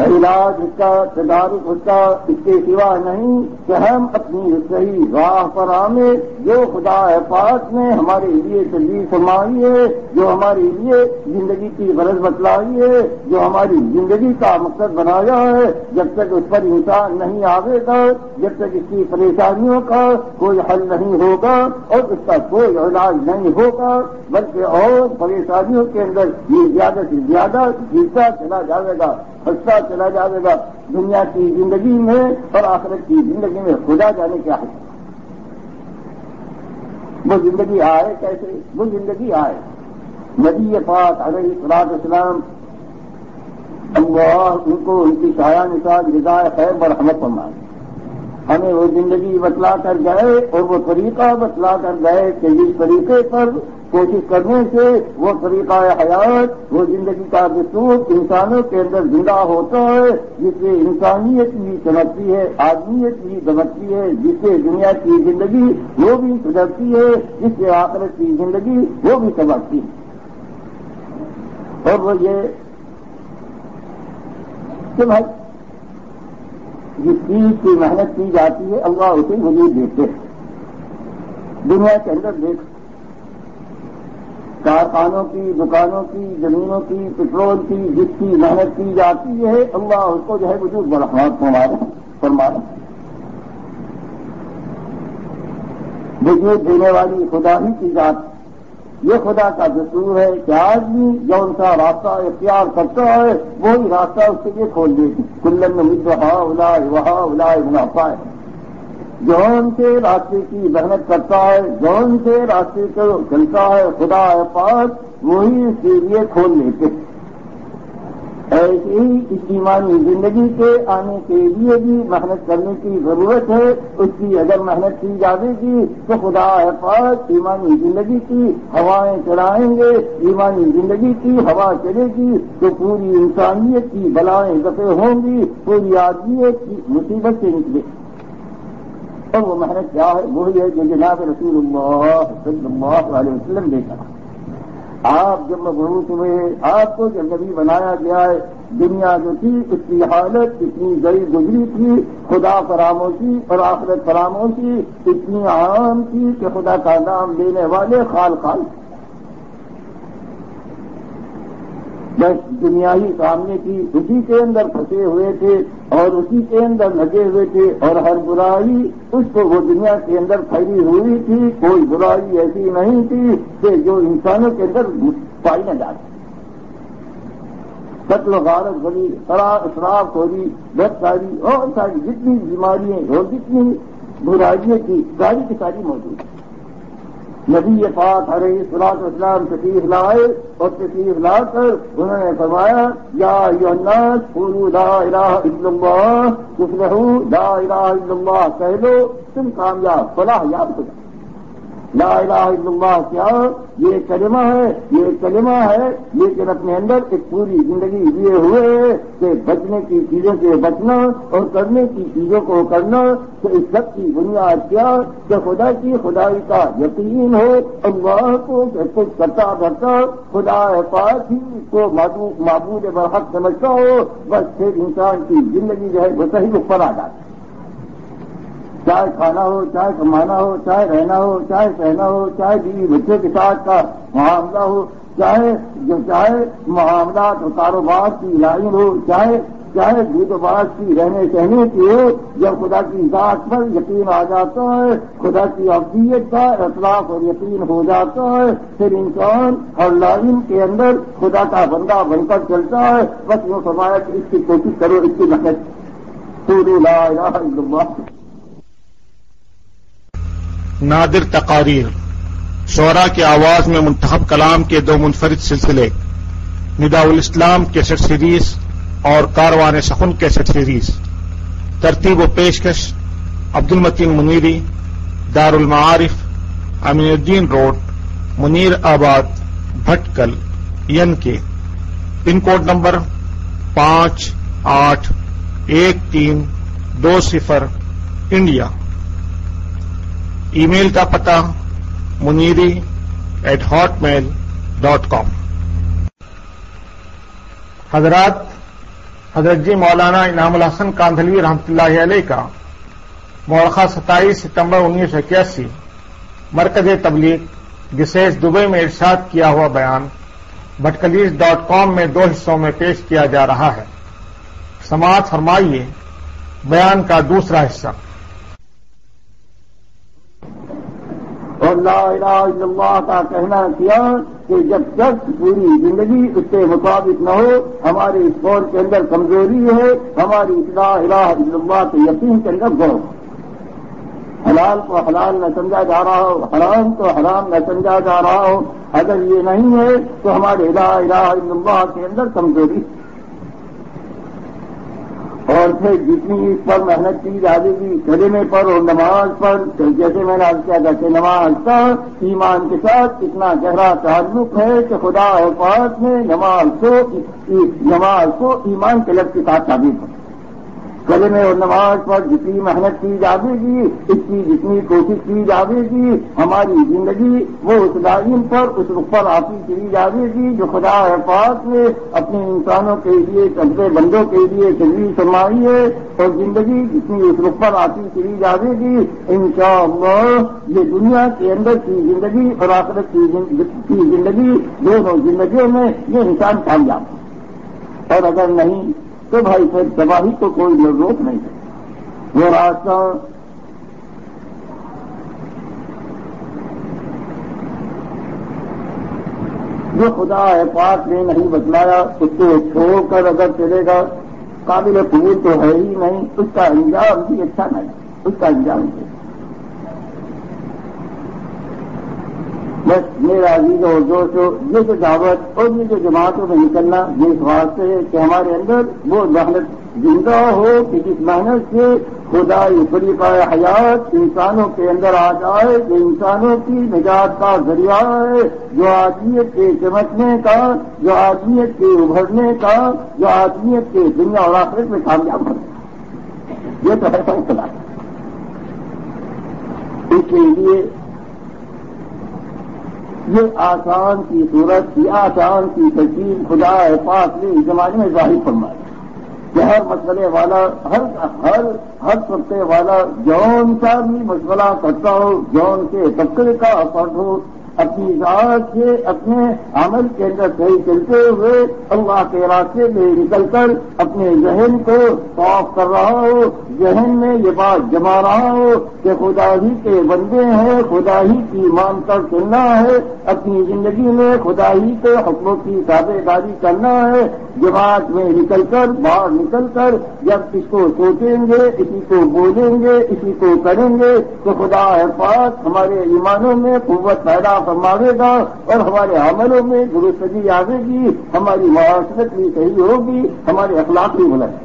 علاج اس کا، تدارک اس کا اس کے سوا نہیں کہ ہم اپنی صحیح راہ پر آمیں جو خدا پاک نے ہمارے لیے تجویز فرمائی ہے، جو ہمارے لیے زندگی کی غرض بتلائی ہے، جو ہماری زندگی کا مقصد بنایا ہے. جب تک اس پر انسان نہیں آوے گا، جب تک اس کی پریشانیوں کا کوئی حل نہیں ہوگا اور اس کا کوئی علاج نہیں ہوگا، بلکہ اور پریشانیوں کے اندر یہ زیادہ سے زیادہ گرتا چلا جائے گا، پھنستا چلا جائے گا. دنیا کی زندگی میں اور آخرت کی زندگی میں خدا جانے کیا ہے. وہ زندگی آئے کیسے؟ وہ زندگی آئے نبی پاک علیہ الصلوۃ والسلام اللہ ان کو ان کی شایع نثار رضائے خیر برحمت فرمائے. ہمیں وہ زندگی بتلا کر گئے اور وہ طریقہ بتلا کر گئے کہ جس طریقے پر کوشش کرنے سے وہ طریقہ حیات، وہ زندگی کا دستور انسانوں کے اندر زندہ ہوتا ہے، جس سے انسانیت بھی چمکتی ہے، آدمیت بھی دمکتی ہے، جس سے دنیا کی زندگی وہ بھی سدھرتی ہے، جس سے آخرت کی زندگی وہ بھی چمکتی ہے. اور وہ یہ کہ بھائی جس چیز کی محنت کی جاتی ہے اللہ اسے وجود دیتے ہیں. دنیا کے اندر دیکھ کارخانوں کی، دکانوں کی، زمینوں کی، پیٹرول کی جس کی محنت کی جاتی ہے اللہ اس کو جو ہے وجود برحمت فرمانا. وجود دینے والی خدا ہی کی ذات، یہ خدا کا دستور ہے کہ آدمی جون سا راستہ اختیار کرتا ہے وہی راستہ اس کے لیے کھول دیتی. کلن نمد ہؤلاء وہؤلاء منافع ہے. جون سے راستے کی محنت کرتا ہے، جون سے راستے کو چلتا ہے خدا پاک وہی اس کے لیے کھول لیتے. ایسے ہی اس ایمانی زندگی کے آنے کے لیے بھی محنت کرنے کی ضرورت ہے. اس کی اگر محنت کی جائے گی تو خدا پاک ایمانی زندگی کی ہوائیں چلائیں گے. ایمانی زندگی کی ہوا چلے گی تو پوری انسانیت کی بلائیں دفع ہوں گی، پوری آدمیت کی مصیبت سے نکلے. اور وہ محنت کیا ہے؟ وہی ہے جو جناب رسول اللہ صلی اللہ علیہ وسلم دیکھا. آپ جب مبعوث ہوئے، آپ کو جب نبی بنایا گیا ہے، دنیا جو تھی اس کی حالت اتنی گئی گزری تھی، خدا فراموشی اور آخرت فراموشی اتنی عام تھی کہ خدا کا نام لینے والے خال خال بس دنیا ہی سامنے کی، اسی کے اندر پھنسے ہوئے تھے اور اسی کے اندر لگے ہوئے تھے، اور ہر برائی اس کو وہ دنیا کے اندر پھیلی ہوئی تھی. کوئی برائی ایسی نہیں تھی کہ جو انسانوں کے اندر پائی نہ جاتی. قتل و غارت بڑی، شراب خوری، بدکاری اور ساری جتنی بیماریاں اور جتنی برائیاں تھی ساری کی ساری موجود. نبی پاک علیہ الصلوۃ والسلام تشریف لائے اور تشریف لا کر انہوں نے فرمایا یا ایھا الناس قولوا لا الہ الا اللہ تفلحوا، لا الہ الا اللہ کہہ لو تم کامیاب فلاح یاب ہو جاؤ. لا الہ الا اللہ کیا؟ یہ کلمہ ہے، یہ کلمہ ہے، لیکن اپنے اندر ایک پوری زندگی لیے ہوئے کہ بچنے کی چیزوں سے بچنا اور کرنے کی چیزوں کو کرنا. تو اس سب کی بنیاد کیا کہ خدا کی خدائی کا یقین ہو، اللہ کو سب کچھ کرتا دھرتا خدا پاک ہی کو معبود برحق سمجھتا ہو. بس پھر انسان کی زندگی جو ہے وہ صحیح اوپر آ جاتی. چاہے کھانا ہو، چاہے کمانا ہو، چاہے رہنا ہو، چاہے پہنا ہو، چاہے بیوی بچے کے ساتھ کا معاملہ ہو، چاہے جو چاہے معاملات اور کاروبار کی لائن ہو، چاہے چاہے دودھ باز کی رہنے سہنے کی ہو، جب خدا کی ذات پر یقین آ جاتا ہے، خدا کی افضیت کا اطلاق اور یقین ہو جاتا ہے، پھر انسان ہر لائن کے اندر خدا کا بندہ بن کر چلتا ہے۔ بس وہ فرمایا کہ اس کی کوشش کرو، اس کی محنت قولوا لا الہ الا اللہ۔ نادر تقاریر، شعراء کی آواز میں منتخب کلام کے دو منفرد سلسلے، نداء الاسلام کیسٹ سیریز اور کاروان سخن کیسٹ سیریز، ترتیب و پیشکش عبد المتین منیری، دار المعارف، امین الدین روڈ، منیر آباد، بھٹکل، ین کے، پن کوڈ نمبر 581320، انڈیا۔ ای میل کا پتہ muniri@hotmail.com۔ حضرت جی مولانا انعام الحسن کاندھلوی رحمۃ اللہ علیہ کا مورخہ 27 ستمبر 1981 مرکز تبلیغ گسیس دبئی میں ارشاد کیا ہوا بیان بھٹکلیز.com میں 2 حصوں میں پیش کیا جا رہا ہے۔ سماعت فرمائیے بیان کا دوسرا حصہ۔ اور لا الہ الا اللہ کا کہنا کیا کہ جب تک پوری زندگی اس کے مطابق نہ ہو، ہمارے اس قول کے اندر کمزوری ہے، ہماری لا الہ الا اللہ کے یقین کے اندر غور، حلال کو حلال نہ سمجھا جا رہا ہو، حرام کو حرام نہ سمجھا جا رہا ہو، اگر یہ نہیں ہے تو ہمارے لا الہ الا اللہ کے اندر کمزوری۔ اور پھر جتنی اس پر محنت کی جائے گی کلمے پر اور نماز پر، جیسے میں نے عرض کیا تھا کہ نماز کا ایمان کے ساتھ اتنا گہرا تعلق ہے کہ خدا پاک نے نماز کو ایمان کے لفظ کے ساتھ ثابت ہے۔ کلمے اور نماز پر جتنی محنت کی جائے گی، اس کی جتنی کوشش کی جائے گی، ہماری زندگی وہ اس لائن پر، اس رخ پر آتی چلی جائے گی جو خدا پاک نے اپنے انسانوں کے لیے، اپنے بندوں کے لیے تجویز فرمائی ہے۔ اور زندگی جتنی اس رخ پر آتی چلی جائے گی، انشاءاللہ یہ دنیا کے اندر کی زندگی اور آخرت کی زندگی، دونوں زندگیوں میں یہ انسان کامیاب ہے۔ اور اگر نہیں تو بھائی پھر تباہی کو کوئی روک نہیں ہے۔ وہ راستہ جو خدا پاک نے نہیں بتلایا اس کو چھوڑ کر اگر چلے گا، قابل قبول تو ہے ہی نہیں، اس کا انجام بھی اچھا نہیں، اس کا انجام بھی۔ بس میرا عزیز اور دوستو، یہ جو دعوت اور یہ جو جماعتوں میں نکلنا، یہ اس واسطے ہے کہ ہمارے اندر وہ محنت زندہ ہو کہ جس محنت سے خدائی طریقہ حیات انسانوں کے اندر آ جائے، جو انسانوں کی نجات کا ذریعہ ہے، جو آدمیت کے چمکنے کا، جو آدمیت کے ابھرنے کا، جو آدمیت کے دنیا اور آخرت میں کامیاب ہونے کا۔ یہ تو ہے فیصلہ۔ اس کے لیے یہ آسان کی صورت، یہ آسان کی ترکیب خدا پاک نے اس زمانے میں ظاہر فرمائی کہ ہر مسئلے والا، ہر طبقے والا جون سا بھی مسئلہ کرتا ہو، جون کے طبقے کا فرد ہو، اپنی ذات سے اپنے عمل کے اندر صحیح چلتے ہوئے اللہ کے راستے میں نکل کر اپنے ذہن کو صاف کر رہا ہو، ذہن میں یہ بات جما رہا ہو کہ خدا ہی کے بندے ہیں، خدا ہی کی مان کر چلنا ہے، اپنی زندگی میں خدا ہی کے حکموں کی تابع داری کرنا ہے۔ جماعت میں نکل کر، باہر نکل کر جب اس کو سوچیں گے، اسی کو بولیں گے، اسی کو کریں گے تو خدا پاک ہمارے ایمانوں میں قوت پیدا فرماوے گا اور ہمارے عملوں میں درستگی آئے گی، ہماری معاشرت بھی صحیح ہوگی، ہمارے اخلاق بھی بلند۔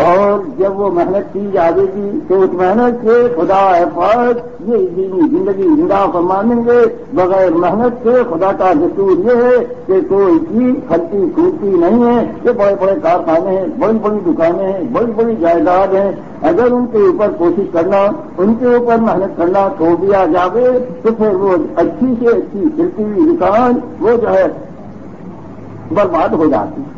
اور جب وہ محنت کی جائے گی تو اس محنت سے خدا پاک یہ دینی زندگی زندہ فرمائیں گے۔ بغیر محنت سے خدا کا دستور یہ ہے کہ کوئی چیز پھلتی پھولتی نہیں ہے۔ یہ بڑے بڑے کارخانے ہیں، بڑی بڑی دکانیں ہیں، بڑی بڑی جائیداد ہیں، اگر ان کے اوپر کوشش کرنا، ان کے اوپر محنت کرنا چھوڑ دیا جائے تو پھر وہ اچھی سے اچھی چلتی ہوئی دکان وہ جو ہے برباد ہو جاتی ہے۔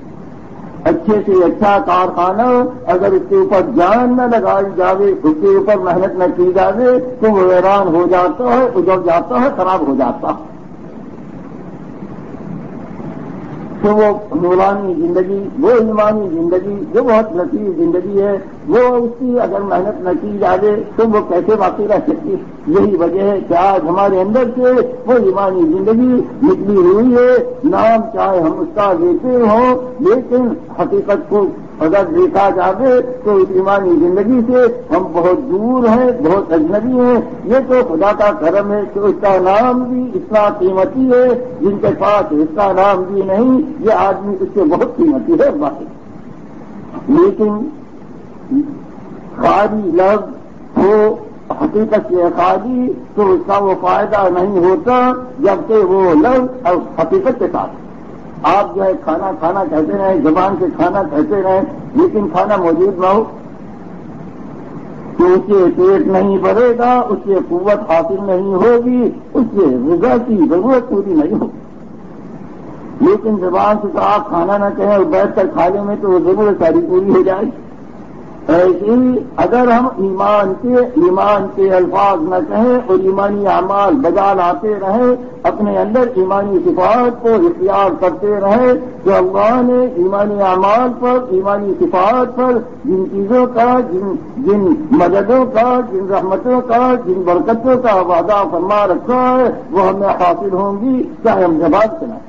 اچھے سے اچھا کارخانہ اگر اس کے اوپر جان نہ لگائی جائے، اس کے اوپر محنت نہ کی جائے تو وہ ویران ہو جاتا ہے، اجڑ جاتا ہے، خراب ہو جاتا ہے۔ تو وہ نورانی زندگی، وہ ایمانی زندگی جو بہت لطیف زندگی ہے، وہ اس کی اگر محنت نہ کی جائے تو وہ کیسے باقی رہ سکتی؟ یہی وجہ ہے کہ آج ہمارے اندر سے وہ ایمانی زندگی نکلی ہوئی ہے۔ نام چاہے ہم اس کا لیتے ہوں، لیکن حقیقت کو اگر دیکھا جائے تو اس ایمانی زندگی سے ہم بہت دور ہیں، بہت اجنبی ہیں۔ یہ تو خدا کا کرم ہے کہ اس کا نام بھی اتنا قیمتی ہے، جن کے پاس اس کا نام بھی نہیں، یہ آدمی اس سے بہت قیمتی ہے واقعی۔ لیکن خالی لفظ ہو، حقیقت سے خالی، تو اس کا وہ فائدہ نہیں ہوتا جبکہ وہ لفظ اور حقیقت کے ساتھ آپ جو ہے کھانا کھانا کہتے رہیں، زبان سے کھانا کہتے رہیں، لیکن کھانا موجود نہ ہو تو اس سے پیٹ نہیں بھرے گا، اس سے قوت حاصل نہیں ہوگی، اس سے غذا کی ضرورت پوری نہیں ہوگی۔ لیکن زبان سے تو آپ کھانا نہ کہیں اور بیٹھ کر کھا لیں گے تو وہ ضرورت ساری پوری ہو جائے گی۔ ایسے ہی اگر ہم ایمان کے الفاظ نہ کہیں اور ایمانی اعمال بجا لاتے رہیں، اپنے اندر ایمانی صفات کو اختیار کرتے رہیں، تو اللہ نے ایمانی اعمال پر، ایمانی صفات پر جن چیزوں کا، جن مددوں کا، جن رحمتوں کا، جن برکتوں کا وعدہ فرما رکھا ہے وہ ہمیں حاصل ہوں گی، چاہے ہم زبان سنائیں۔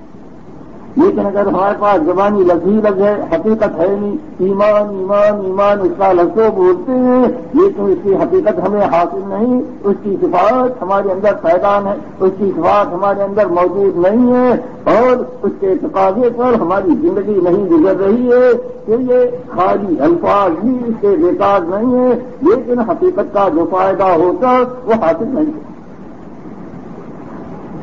لیکن اگر ہمارے پاس زبانی لفظ ہی لفظ ہے، حقیقت ہے نہیں، ایمان ایمان ایمان اس کا لفظوں بولتے ہیں، لیکن اس کی حقیقت ہمیں حاصل نہیں، اس کی صفات ہمارے اندر پیدان ہے، اس کی صفات ہمارے اندر موجود نہیں ہے، اور اس کے تقاضے پر ہماری زندگی نہیں گزر رہی ہے، تو یہ خالی الفاظ بھی اس سے بیکار نہیں ہے، لیکن حقیقت کا جو فائدہ ہوتا وہ حاصل نہیں ہے۔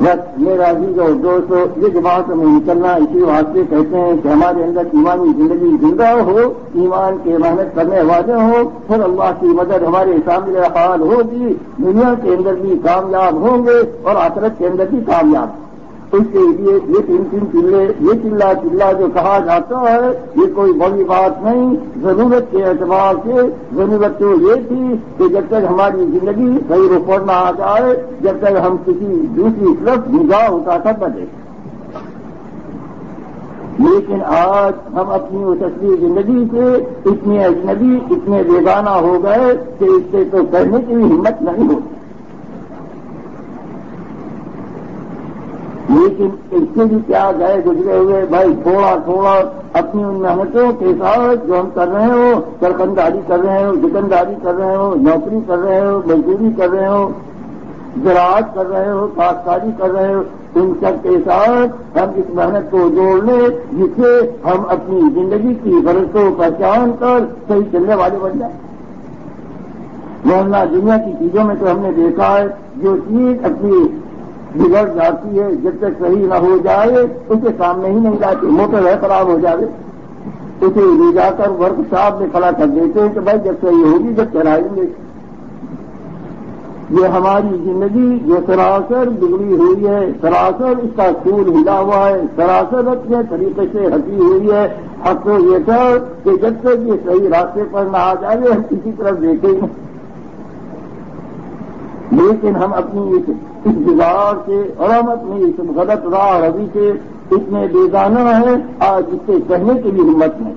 بس میرا عزیز اور دوستو، یہ جماعت میں نکلنا اسی واسطے کہتے ہیں کہ ہمارے اندر ایمانی زندگی زندہ ہو، ایمان کے محنت کرنے والے ہوں، پھر اللہ کی مدد ہمارے سامنے حال ہوگی، دنیا کے اندر بھی کامیاب ہوں گے اور آخرت کے اندر بھی کامیاب ہوں۔ اس کے لیے یہ تین چلے، یہ چلا جو کہا جاتا ہے یہ کوئی بڑی بات نہیں۔ ضرورت کے اعتبار سے ضرورت تو یہ تھی کہ جب تک ہماری زندگی صحیح رخ نہ آ جائے، جب تک ہم کسی دوسری طرف نگاہ اٹھا کر نہ دیکھیں۔ لیکن آج ہم اپنی اس اصلی زندگی سے اتنے اجنبی، اتنے بیگانہ ہو گئے کہ اس سے تو کہنے کی بھی ہمت نہیں ہوتی۔ لیکن اس سے بھی کیا گئے گزرے ہوئے بھائی، تھوڑا تھوڑا اپنی ان محنتوں کے ساتھ جو ہم کر رہے ہو، سرخنداری کر رہے ہو، دکانداری کر رہے ہو، نوکری کر رہے ہو، مزدوری کر رہے ہو، زراعت کر رہے ہو، کاشتکاری کر رہے ہو، ان سب کے ساتھ ہم اس محنت کو جوڑ لیں جس سے ہم اپنی زندگی کی غرض کو پہچان کر صحیح چلنے والے بن جائیں۔ ورنہ دنیا کی چیزوں میں تو ہم نے دیکھا ہے جو چیز اپنی بگڑ جاتی ہے جب تک صحیح نہ ہو جائے اسے سامنے ہی نہیں جاتی، موٹر ہے خراب ہو جائے اسے لے جا کر ورک شاپ میں کھڑا کر دیتے ہیں کہ بھائی جب صحیح ہوگی جب چلائیں گے۔ یہ ہماری زندگی جو سراسر بگڑی ہوئی ہے، سراسر اس کا سول ہلا ہوا ہے، سراسر اپنے طریقے سے ہٹی ہوئی ہے۔ حق تو یہ تھا کہ جب تک یہ صحیح راستے پر نہ آ جائے ہم کسی طرف دیکھیں گے، لیکن ہم اپنی اس بگاڑ سے اور ہم اپنی اس غلط راہ روی سے اتنے بیگانہ ہیں آج اس سے کہنے کی بھی ہمت نہیں۔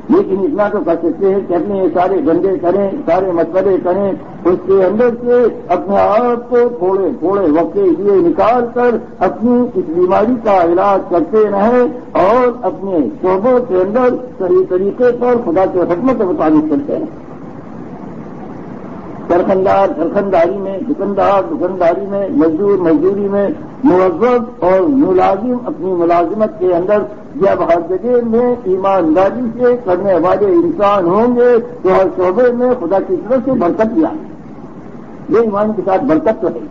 لیکن اتنا تو کر سکتے ہیں کہ اپنے سارے گندے کریں، سارے مسئلے کریں، اس کے اندر سے اپنے آپ کو تھوڑے تھوڑے وقت کے لیے نکال کر اپنی اس بیماری کا علاج کرتے رہیں اور اپنے شعبوں کے اندر صحیح طریقے پر خدا کے حکم کے مطابق چلتے ہیں۔ سرخندار سرخنداری میں، دکاندار دکانداری میں، مزدور مزدوری میں، موظف اور ملازم اپنی ملازمت کے اندر جب ہر جگہ میں ایمانداری سے کرنے والے انسان ہوں گے تو ہر شعبے میں خدا کی طرف سے برکت بھی آئے گی۔ یہ ایمان کے ساتھ برکت تو ہے،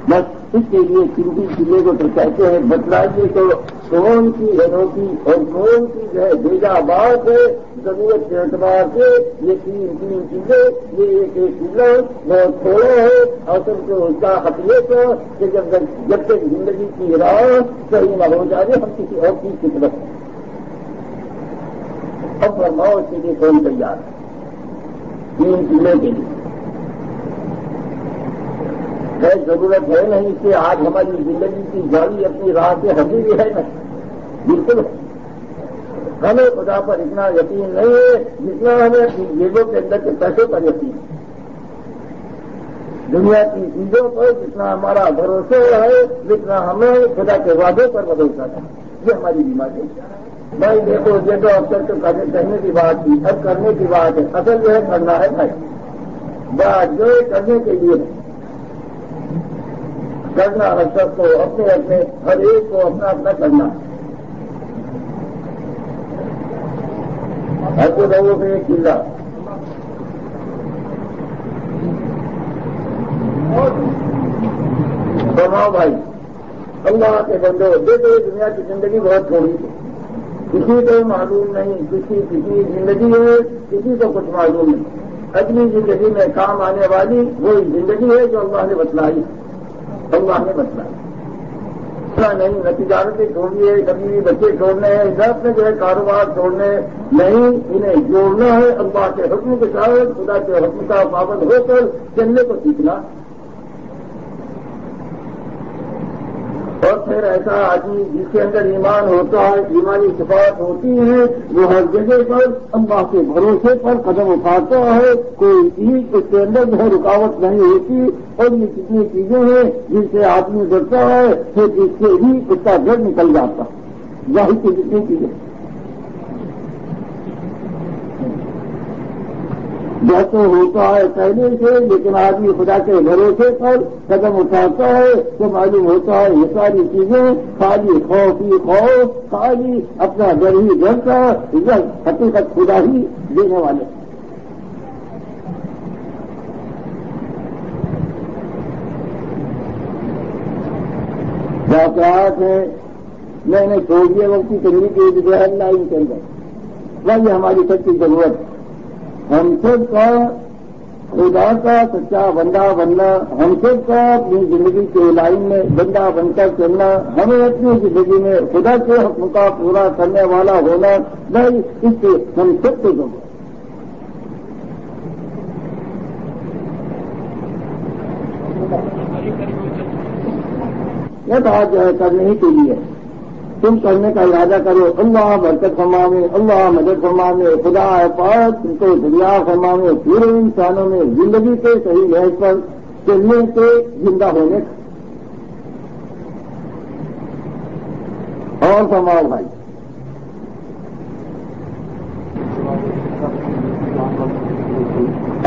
بس اس کے لیے قیمتی چیزیں کو تو کہتے ہیں بتلائیے تو کون کی انوکھی اور کون کی جو ہے بھیجا بات ہے۔ ضرورت کے اعتبار سے یہ تین چیزیں، یہ ایک چیزیں بہت تھوڑا ہے، اصل تو اس کا حقیقت ہے کہ جب تک زندگی کی راہ صحیح نہ ہو جائے ہم کسی اور چیز کی طرف اب فرماؤ کے لیے کون تیار ہے تین چیزوں کے لیے۔ ہے ضرورت ہے نہیں کہ آج ہماری زندگی کی گاڑی اپنی راہ سے ہٹی بھی ہے نا، بالکل ہمیں خدا پر اتنا یقین نہیں ہے جتنا ہمیں اپنی جیبوں کے اندر کے پیسے پر یقین ہے، دنیا کی چیزوں پر جتنا ہمارا بھروسہ ہے جتنا ہمیں خدا کے وعدوں پر بھروسہ ہے، یہ ہماری بیماری ہے۔ بھائی دیکھو یہ تو اب تک تو کہنے کی بات تھی، اب کرنے کی بات ہے، اصل جو ہے کرنا ہے بھائی، بات جو ہے کرنے کے لیے کرنا ہر سب کو اپنے اپنے ہر ایک کو اپنا اپنا کرنا ہے۔ ہر کو لوگوں پہ ایک چیز بناؤ بھائی، اللہ کے بندو دیکھو دنیا کی زندگی بہت تھوڑی ہے، کسی کو معلوم نہیں کسی زندگی ہے کسی کو کچھ معلوم نہیں، اگلی زندگی میں کام آنے والی وہی زندگی ہے جو اللہ نے بتلائی، اللہ نے بتلائی نہیں، نہ تجارتیں چھوڑنی ہے، کبھی بچے چھوڑنے ہیں، نہ اپنے جو ہے کاروبار چھوڑنے نہیں، انہیں جوڑنا ہے اللہ کے حکم کے ساتھ، خدا کے حکم کا پابند ہو کر چلنے کو سیکھنا۔ اور پھر ایسا آدمی جس کے اندر ایمان ہوتا ہے، ایمانی صفات ہوتی ہیں، وہ ہر جگہ پر اللہ کے بھروسے پر قدم اٹھاتا ہے، کوئی چیز اس کے اندر جو ہے رکاوٹ نہیں ہوتی، اور یہ کتنی چیزیں ہیں جن سے آدمی ڈرتا ہے پھر اس سے ہی اس کا ڈر نکل جاتا ہے، ظاہر کی جتنی چیزیں ڈر تو ہوتا ہے پہلے سے، لیکن آدمی خدا کے بھروسے پر قدم اٹھاتا ہے تو معلوم ہوتا ہے یہ ساری چیزیں خالی خوف ہی خوف، خالی اپنا ڈر ہی ڈر کا، حقیقت خدا ہی دینے والے۔ واقعات ہیں میں نے چھوڑ دیا وقت کی تنگی کی بغیر لائن کے اندر، وہی ہماری سب کی ضرورت ہے، ہم سب کا خدا کا سچا بندہ بننا، ہم سب کا اپنی زندگی کے لائن میں بندہ بن کر چلنا، ہمیں اپنی زندگی میں خدا کے حکم کا پورا کرنے والا ہونا، بھائی اس سے ہم سب کو ضرورت۔ یہ بات جو ہے کرنے ہی کے لیے تم کرنے کا ارادہ کرو، اللہ برکت فرماوے، اللہ مدد فرماوے، خدا پاک تم کو دریا فرماوے، پورے انسانوں میں زندگی کے صحیح لحاظ پر چلنے کے زندہ ہونے کا۔ اور فرماؤ بھائی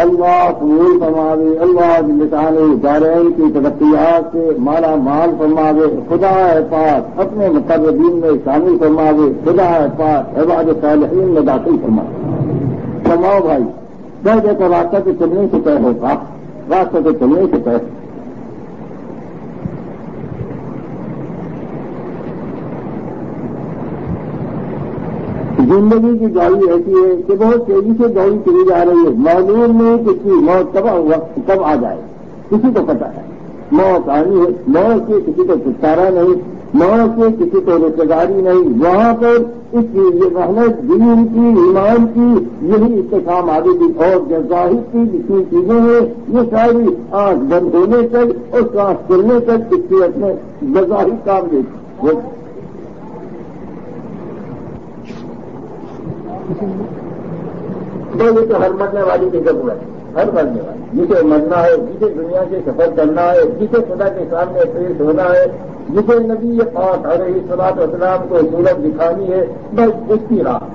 اللہ قبول فرماوے، اللہ لسان دارین کی ترقیات سے مالا مال فرماوے، خدا پاک اپنے مقربین میں شامل فرماوے، خدا پاک عباد صالحین میں داخل فرماوے۔ فرماؤ بھائی جیسے تو راستہ کے چلنے سے طے ہوگا، راستہ کے چلنے سے طے۔ زندگی کی گاڑی ایسی ہے کہ بہت تیزی سے گاڑی چلی جا رہی ہے، معلوم نہیں کہ کسی موت کب آ جائے، کسی کو پتا ہے موت آنی ہے، موت سے کسی کو چھٹکارا نہیں، موت سے کسی کو رشتے داری نہیں، وہاں پر اس کی یہ محنت دین کی ایمان کی یہی استحکام آگے کی، اور ظاہر کی جتنی چیزیں ہیں یہ ساری آنکھ بند ہونے تک اور سانس چلنے تک اس کی اپنے بظاہر کام دیکھی۔ تو یہ تو ہر مرنے والی کی ضرورت ہے، ہر مرنے والی، جسے مرنا ہے، جسے دنیا سے سفر کرنا ہے، جسے خدا کے سامنے پیش ہونا ہے، جسے نبی پاک علیہ الصلوۃ والسلام کو صورت دکھانی ہے، بس اس کی راہ،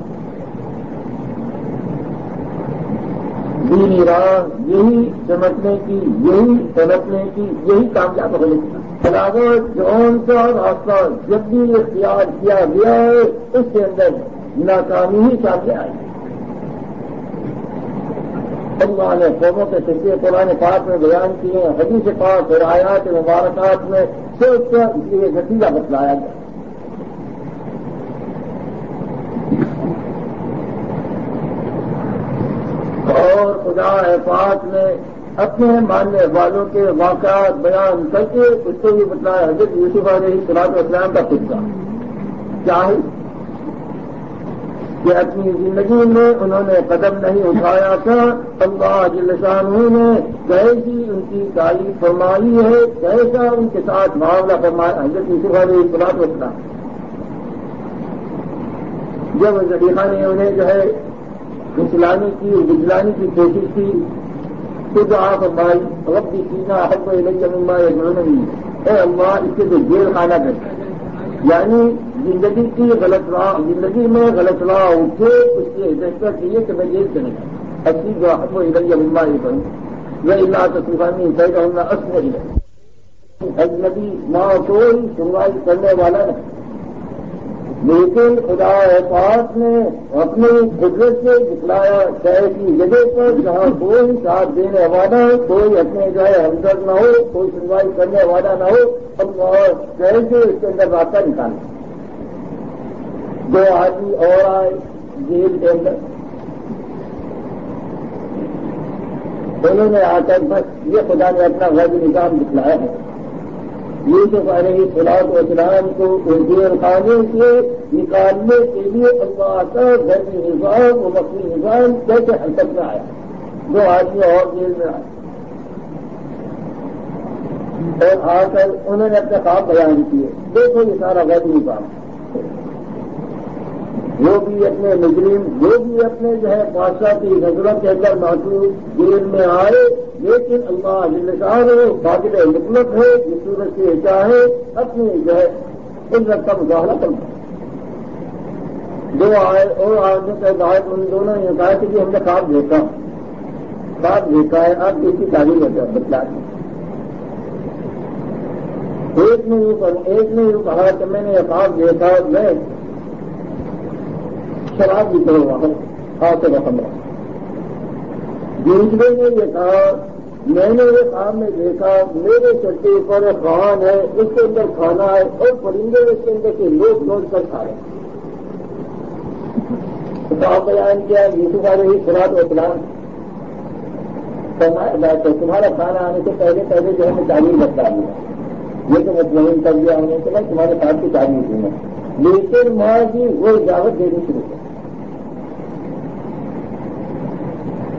دینی راہ یہی سمجھنے کی، یہی سمجھنے کی، یہی کامیاب ہونے کی علاوہ جون کا راستہ جب بھی اختیار کیا گیا ہے اس کے اندر ناکامی ہی سامنے آئی۔ اللہ نے قوموں کے سلسلے قرآن پاک میں بیان کیے، حدیث پاک اور آیات مبارکات میں سوچ کر اس لیے نتیجہ بتلایا گیا۔ اور خدا پاک نے اپنے ماننے والوں کے واقعات بیان کر کے اس کو بھی بتلایا، حضرت یوسف علیہ السلام کا قصہ کیا ہے کہ اپنی زندگی میں انہوں نے قدم نہیں اٹھایا تھا، اللہ جل شانہ نے کیسی ان کی تعریف فرمائی ہے، کیسا ان کے ساتھ معاملہ فرمایا حضرت یوسف علیہ السلام۔ جب زلیخا نے انہیں جو ہے بچلانے کی کوشش کی تو دعا فرمائی ربی سینا حب الیہ مما یدعوننی، اے اللہ اس کے تو جیل خانہ کرتا، یعنی زندگی میں غلط راہ اٹھے اس کی فیصلہ چاہیے کہ میں جیل چلے جاؤں، اچھی دعا حب الیہ مما یدعوننی یہ اللہ تصریفانی سیدہن اسمع الیہ، اجنبی ماں کوئی سنوائی کرنے والا نہیں، لیکن خدا پاک نے اپنی قدرت سے دکھلایا کہ ایسی جگہ پر جہاں کوئی ساتھ دینے والا ہو، کوئی اپنے جو ہے ہمدرد نہ ہو، کوئی سنوائی کرنے والا نہ ہو، اور کیسے اس کے اندر راستہ نکالے۔ 2 آدمی اور آئے جیل کے اندر، انہوں نے آ کر بس یہ خدا نے اپنا غیبی نظام دکھلایا ہے۔ یوسف علیہ السلام کو جیل خانے سے نکالنے کے لیے اللہ کا غیبی نظام و مخفی نظام کیسے حرکت میں آیا۔ 2 آدمی اور جیل میں آئے اور آ کر انہوں نے اپنے خواب بیان کیے، دیکھو یہ سارا غیبی نظام، وہ بھی اپنے مجرم، وہ بھی اپنے جو ہے بادشاہ کی نظروں کے اندر محسوس جیل میں آئے، لیکن اللہ جل شانہ قادر مطلق ہے، جس صورت سے چاہے اپنی جو ہے قدرت کا مظاہرہ کرنا۔ 2 آئے اور آدمی کا ہدایت ان دونوں نے کہا کہ ہم نے خواب دیکھا ہے، آپ اس کی تعلیم بتلا دیں۔ ایک نے یہ کہا کہ میں نے یہ خواب دیکھا، میں شراب بھی کروں گا خاصے رقم۔ دوسرے نے یہ کہا میں نے یہ خواب میں دیکھا میرے چٹے پر خوان ہے، اس کے اندر کھانا ہے اور پرندے اس کے اندر سے لوٹ کر کھا رہے ہیں۔ خواب بیان کیا یوسف علیہ السلام تمہارا کھانا آنے سے پہلے جو ہمیں تعلیم بتا دیا، یہ تو مطمئن کر دیا ہم نے کہ میں تمہارے ساتھ کی تعلیم دوں گا، لیکن ماں جی وہ اجازت دینی شروع کر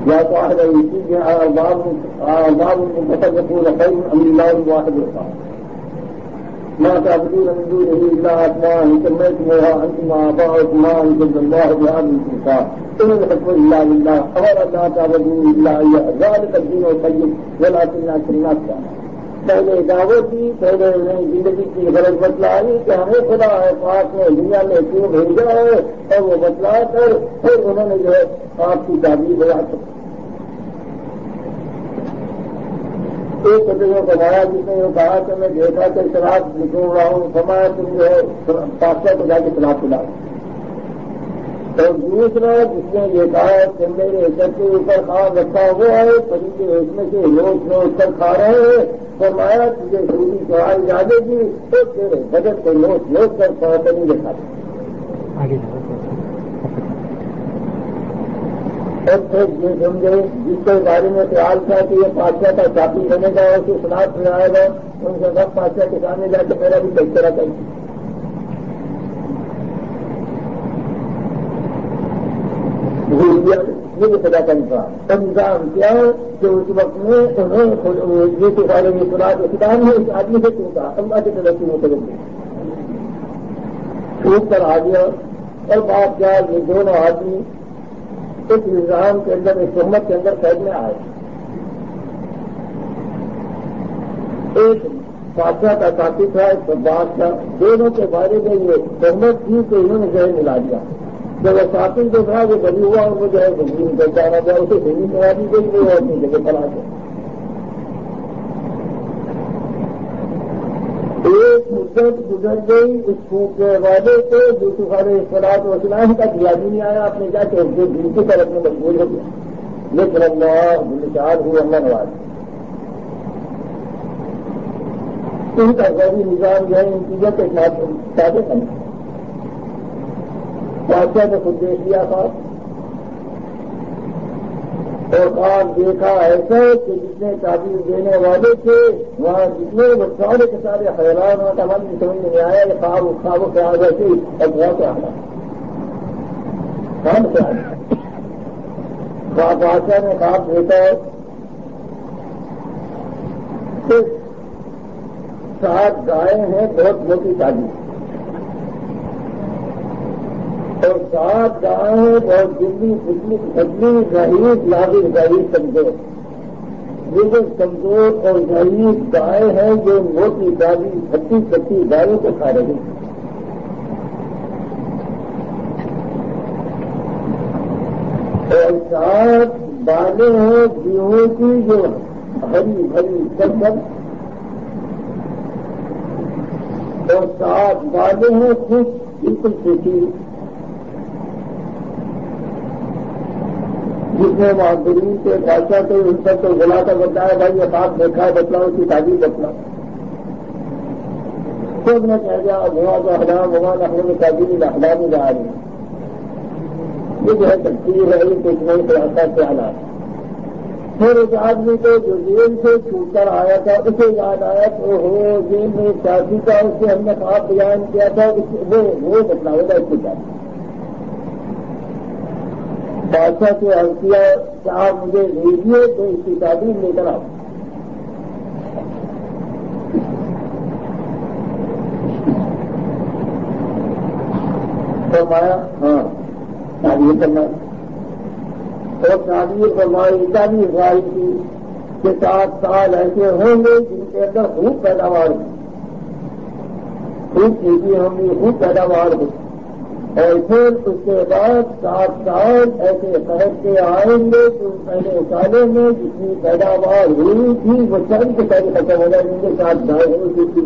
یا تو آ رہی چیز باب متفقون خیر ام اللہ الواحد القہار ما تعبدون من دونه الا اسماء سميتموها انتم واباؤكم ما انزل الله بها من سلطان ان الحكم الا لله امر لا تعبدوا الا اياه ذلك الدين القيم ولكن اكثر الناس لا۔ پہلے دعوت دی، پہلے انہیں زندگی کی غرض بتلائی کہ ہمیں خدا پاک نے دنیا میں کیوں بھیجا ہے، اور وہ بتلا کر پھر انہوں نے جو ہے آپ کی تعبیر بیان کی۔ ایک بزرگوں کو مارا جس نے یہ کہا کہ میں دیکھا کہ شراب نکل رہا ہوں، فرمایا تم جو ہے پاسا کو جا کے شراب پلاؤ۔ اور دوسرا جس نے یہ کہا کہ میرے سر کے اوپر خواب رکھا ہوا ہے، پرندے اس میں سے نوچ کر کھا رہے ہیں، فرمایا تجھے ضروری چڑھائی جانے گی تو تیرے بدن کو نوچ کر پرندے کھاتے۔ اور پھر یہ سمجھے جس کے بارے میں خیال تھا کہ یہ بادشاہ کا چاپی بنے گا اور اسے سناد سنائے گا، ان سے سب بادشاہ کے سامنے جا کے میرا بھی تذکرہ کریں۔ یہ خدا کا نظام کیا کہ اس وقت میں انہیں یہ سارے سناد اسلام نے اس آدمی سے کیوں کہا اللہ کی طرف سے متوجہ چھوٹ کر آ گیا۔ اور بات کیا یہ دونوں آدمی اس نظام کے اندر اس تہمت کے اندر قید میں آئے۔ ایک بادشاہ کا ساتھی تھا، ایک بادشاہ، دونوں کے بارے میں یہ تہمت تھی کہ انہوں نے زہر ملا دیا۔ جب وہ ساتھی جو تھا وہ بلی ہوا اور وہ جو ہے زمین کر جانا گیا، اسے زمین کرا دی گئی، وہ اپنی جگہ پر آ گیا۔ ایک مدت گزر گئی، اس پھونکنے والے کو یوسف علیہ السلام کا دیا بھی نہیں آیا، اپنے جا کے دن کی طرف میں مجبور ہو گیا، لیکن اللہ بلچار ہوئے اللہ نواز۔ ان کا غیبی نظام جو ہے ان چیزوں کے ساتھ تازہ کرنا، بادشاہ نے خود دیکھ لیا تھا اور خواب دیکھا ایسا کہ جس نے تعبیر دینے والے تھے وہاں جتنے وہ سارے کے سارے حیران ہوتا من بھی سمجھ نہیں آیا کہ خواب خیال ایسے اور بہت آنا کام کیا بادشاہ نے خواب دیکھا کہ 7 گائیں ہیں بہت موٹی تعداد اور 7 گائیں ہیں بہت جلدی پتلی ضعیف نازک ضعیف کمزور یہ جو کمزور اور ضعیف گائیں ہیں جو موٹی دادی پھٹی گائےوں کو کھا رہی ہیں اور 7 بالیں ہیں گیہوں کی جو ہری بھری چمچم اور 7 بالیں ہیں خوش بالکل سوکھی جس میں معذرین کے بادشاہ کو ان پر تو بلا کر بتایا بھائی یہ بات دیکھا ہے بتلا اس کی تعریف بتلا خود نے کہہ دیا ہوا تو احلام ہوا نہ میں تعبیر احلام میں جا رہی ہیں یہ جو ہے تقسیم ہے یہ کچھ نہیں خلاصہ سے حالات پھر اس آدمی کو جو جیل سے چھوٹ کر آیا تھا اسے یاد آیا کہ ہو جیل میں شادی کا اس سے ہم نے خواب بیان کیا تھا وہ بتلا ہوگا اس کے ساتھ بادشاہ سے عرض کیا کہ آپ مجھے بھیجیے تو اس کی تعبیر لے کر آؤ فرمایا ہاں تعبیر کرنا اور تعبیر فرمائی اتنی افواہی کی کہ 7 سال ایسے ہوں گے جن کے اندر خوب پیداوار ہو خوب چیزیں ہوں گی خوب پیداوار ہو اور پھر اس کے بعد 7 سال ایسے خرچے آئیں گے کہ پہلے سالوں میں جتنی پیداوار ہوئی تھی وہ چند کے پہلے ختم ہو جائیں گے 7 گائے ہوئی تھی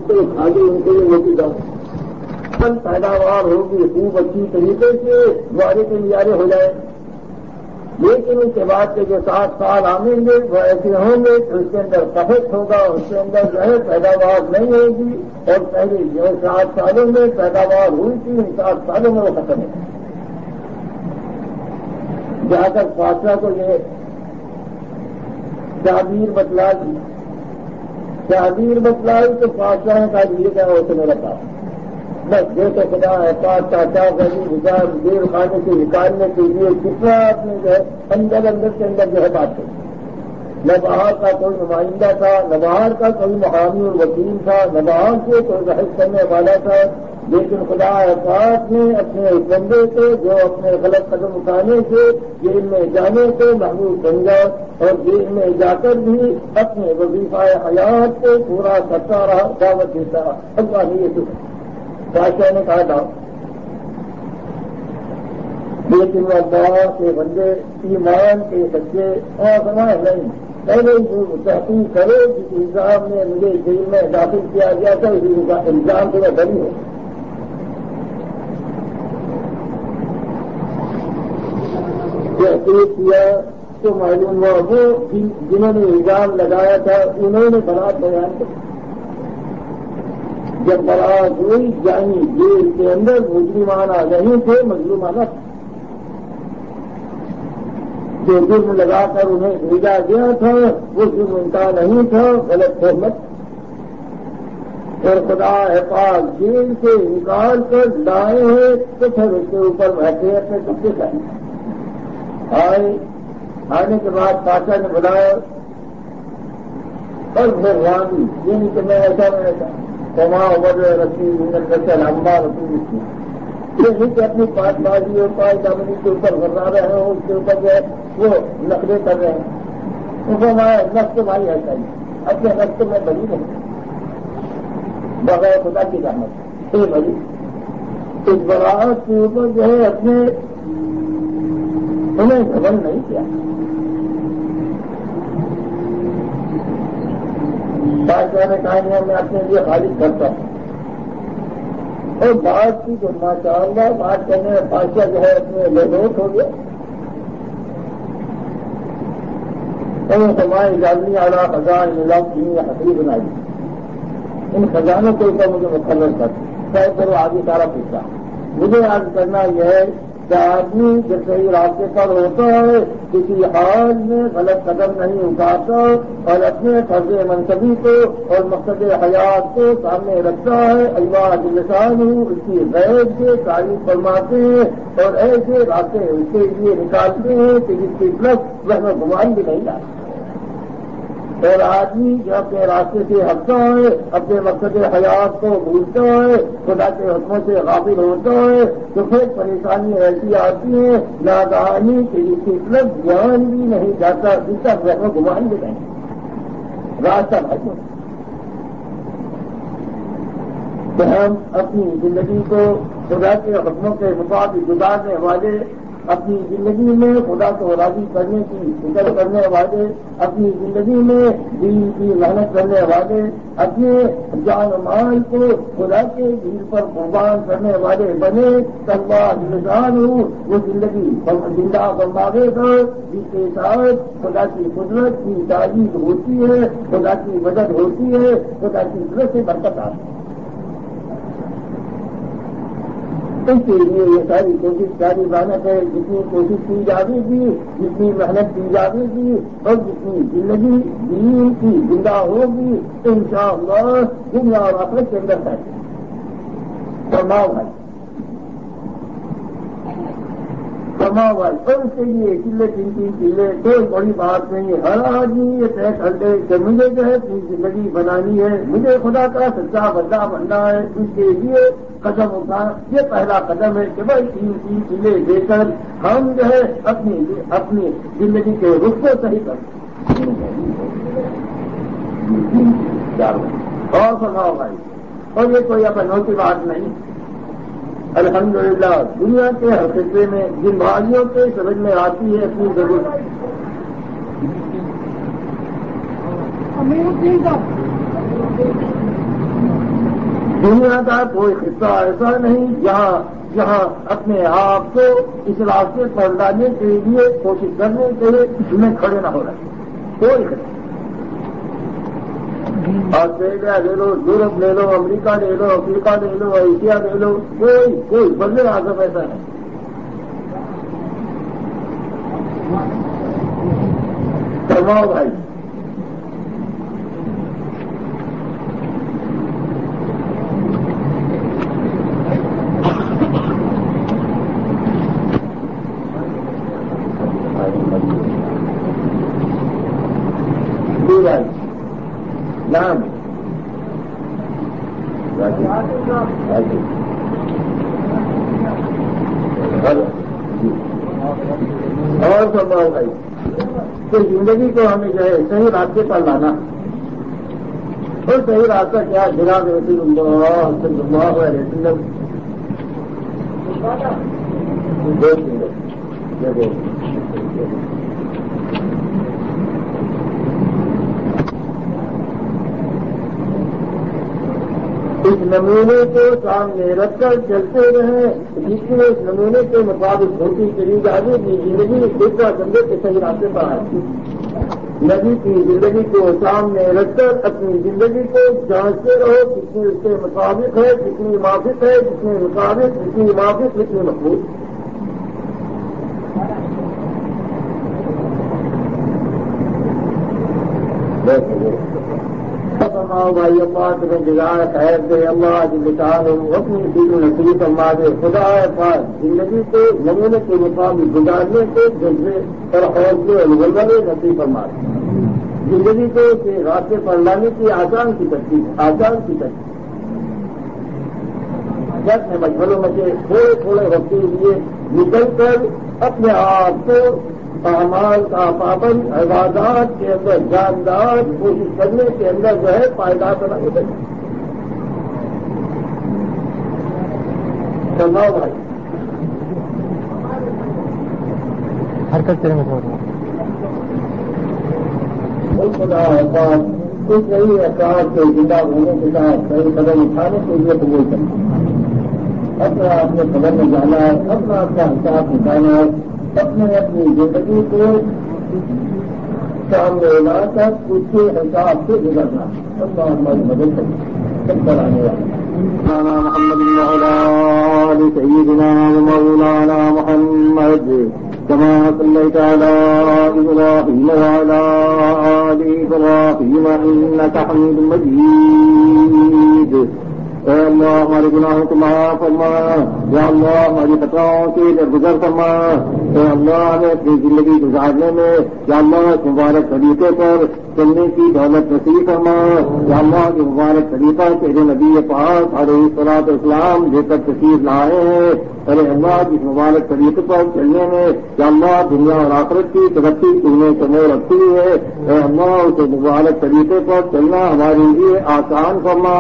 تو خالی ان کے لیے ہوتی جاؤ چند پیداوار ہوگی خوب اچھی طریقے سے گوارے کے لیارے ہو جائے لیکن اس کے بعد کے جو 7 سال آئیں گے وہ ایسے ہوں گے کہ اس کے اندر قحط ہوگا اس کے اندر جو ہے پیداوار نہیں ہوگی اور پہلے جو 7 سالوں میں پیداوار ہوئی تھی ان 7 سالوں میں وہ ختم ہے جہاں تک بادشاہ کو یہ تعبیر بتلائی تو بادشاہ نے کہا یہ کیا ہو تو میرا پاس بس جو تو خدا ہے پاس چاچا گلی گزار دیر خانے سے نکالنے کے لیے کتنا آپ نے جو ہے اندر کے اندر جو ہے بات کی نہ باہر کا کوئی نمائندہ تھا نہ باہر کا کوئی محامی اور وکیل تھا نہ باہر سے کوئی بحث کرنے والا تھا لیکن خدا پاک نے اپنے اس بندے کو جو اپنے غلط قدم اٹھانے سے جیل میں جانے کو محبوب سمجھا اور جیل میں جا کر بھی اپنے وظیفہ حیات کو پورا کرتا رہا دعوت دیتا رہا اللہ نے یہ بادشاہ نے کہا تھا لیکن وہ اللہ کے بندے ایمان کے سچے اور نہیں پہلے تحقیق کرو جس الزام نے مجھے جیل میں داخل کیا گیا تھا اسی الزام سے میں بری ہوں تحقیق کیا تو معلوم ہوا وہ جنہوں نے الزام لگایا تھا انہوں نے برات بیان کر جب برات ہوئی جانی جیل کے اندر مجرمانہ نہیں تھے مظلومانہ تھے جو جرم لگا کر انہیں بھیجا گیا تھا وہ جرم ان کا نہیں تھا غلط فہمت اور خدا پاک جیل سے نکال کر لائے ہیں تو پھر اس کے اوپر بیٹھے اپنے کپڑے آئے آنے کے بعد بادشاہ نے بلایا اور پھر رانی یہ نہیں کہ میں ایسا میں ایسا کما عمر رسی لمبا رسی یہ نہیں کہ اپنی پانچ بازی اور 5 دامنی کے اوپر بھرا رہے ہیں اس کے اوپر جو ہے وہ نقلیں کر رہے ہیں اس میں نقص بھائی ایسا ہی اپنے نقص میں بری نہیں بغیر خدا کی رحمت یہ بری اس براعت کے اوپر جو ہے اپنے انہیں گھمنڈ نہیں کیا بادشاہ نے کہا میں اپنے لیے خالص کرتا ہوں اور بات کی جو ماشاء اللہ بات کرنے میں بادشاہ جو ہے اپنے لوٹ ہو گیا ہمارے اجازی اعلیٰ خزان نیلام کی حقیق بنائی ان خزانوں کے اوپر مجھے مقرر کر شاید وہ آگے سارا پوچھا مجھے عرض کرنا یہ ہے کہ آدمی جب صحیح راستے پر ہوتا ہے کسی حال میں غلط قدم نہیں اٹھاتا اور اپنے فرض منصبی کو اور مقصد حیات کو سامنے رکھتا ہے، اللہ جل شانہ اس کی غیب سے تعریف فرماتے ہیں اور ایسے راستے اس کے لیے نکالتے ہیں کہ جس کی طرف وہ گمان بھی نہیں لاتا۔ اور آدمی جو اپنے راستے سے ہٹتا ہے، اپنے مقصد حیات کو بھولتا ہے، خدا کے حکموں سے غافل ہوتا ہے، تو پھر پریشانی ایسی آتی ہے نادانی کہ اس کی طرف دھیان بھی نہیں جاتا، جس کا وہ گمان بھی نہیں راستہ بھٹو۔ کہ ہم اپنی زندگی کو خدا کے حکموں کے مطابق گزارنے والے، اپنی زندگی میں خدا کو راضی کرنے کی فکر کرنے والے، اپنی زندگی میں دین کی محنت کرنے والے، اپنے جان و مال کو خدا کے دین پر قربان کرنے والے بنے، اللہ جان ہوں وہ زندگی زندہ بنواوے گا جس کے ساتھ خدا کی قدرت کی تعریف ہوتی ہے، خدا کی مدد ہوتی ہے، خدا کی طرف سے برکت آتی ہے۔ اس کے لیے یہ ساری کوشش جاری محنت ہے، جتنی کوشش کی جاوے گی، جتنی محنت کی جاوے گی اور جتنی زندگی دین کی زندہ ہوگی انشاءاللہ دنیا اور آخرت کے اندر ہے۔ فرماؤ بھائی اور اس کے لیے چلے 3 چلے کوئی بڑی بات نہیں۔ ہر آدمی یہ طے کر دے کہ مجھے جو ہے اپنی زندگی بنانی ہے، مجھے خدا کا سچا بندہ بننا ہے، اس کے لیے قدم اٹھا۔ یہ پہلا قدم ہے کہ بھائی 3 چلے دے کر ہم جو ہے اپنی زندگی کے رخ کو صحیح کر اور فرماؤ بھائی۔ اور یہ کوئی اپنوں کی بات نہیں، الحمدللہ دنیا کے ہر خطے میں جن بھائیوں کے سمجھ میں آتی ہے اپنی ضرورت، دنیا کا کوئی خطہ ایسا نہیں جہاں اپنے آپ کو اس راستے پر لانے کے لیے کوشش کرنے کے لیے میں کھڑے نہ ہو رہے، کوئی خطہ۔ آسٹریلیا لے لو، یورپ لے لو، امریکہ لے لو، افریقہ لے لو، ایشیا لے لو، کوئی بڑے اعظم ایسا ہے۔ فرماؤ بھائی نام اور فرماؤ بھائی کہ زندگی کو ہمیں جو ہے صحیح راستے پر لانا، اور صحیح راستہ کیا؟ جناب رسول اللہ صلی اللہ علیہ وسلم اس نمونے کو سامنے رکھ کر چلتے رہیں، جس میں اس نمونے کے مطابق ہوتی چلی جانے کی زندگی دوسرا سمجھے کے صحیح راستے پر آتی۔ نبی کی زندگی کو سامنے رکھ کر اپنی زندگی کو جانچتے رہو، کتنی اس کے مطابق ہے، کتنی موافق ہے، کتنی مطابق، کتنی موافق، کتنی مقبول۔ بھائی اللہ تمہیں جزائے خیر دے، اللہ جل شانہ اپنی دین و نصیب فرما دے۔ خدا پاک زندگی کو نمونے کے مطابق گزارنے کے جذبے اور حوصلے اور غلبے نصیب فرما دے۔ زندگی کو کے راستے پر لانے کی آسان کی ترتیب جب میں مشغلوں میں سے تھوڑے وقت کے لیے نکل کر اپنے آپ کو اعمال کا پابند، عبادات کے اندر جاندار کوشش کرنے کے اندر جو ہے پائیدار بنا کے بنے۔ سناؤ بھائی حرکت کریں گے خدا احساس کچھ صحیح احساس کے زندہ ہونے کے ساتھ صحیح قدم اٹھانے کے لیے قبول کرنا، اپنا اپنے قدم میں جانا ہے، اپنا حساب نکالنا ہے، اپنی زندگی کو سامنے لا کر اس کے حساب سے گزرنا، اللہ ہماری مدد کرنا سب پر آنے والا محمد وعلى آل سيدنا ومولانا محمد كما صليت على إبراهيم وعلى آل إبراهيم إنك حميد مجيد. اے اللہ ہمارے گناہوں کو معاف فرما، یا اللہ ہماری خطاؤں سے درگزر فرما. اے اللہ ہمیں اپنی زندگی گزارنے میں یا اللہ مبارک طریقے پر چلنے کی دولت نصیب فرما. یا اللہ کے مبارک طریقہ تیرے نبی پاک علیہ الصلوۃ والسلام لے کر تشریف لائے ہیں. ارے اللہ جس مبارک طریقے پر چلنے میں یا اللہ دنیا اور آخرت کی ترقی تمہیں چمو رکھتی ہے. اے اللہ اس مبارک طریقے پر چلنا ہمارے لیے آسان فرما.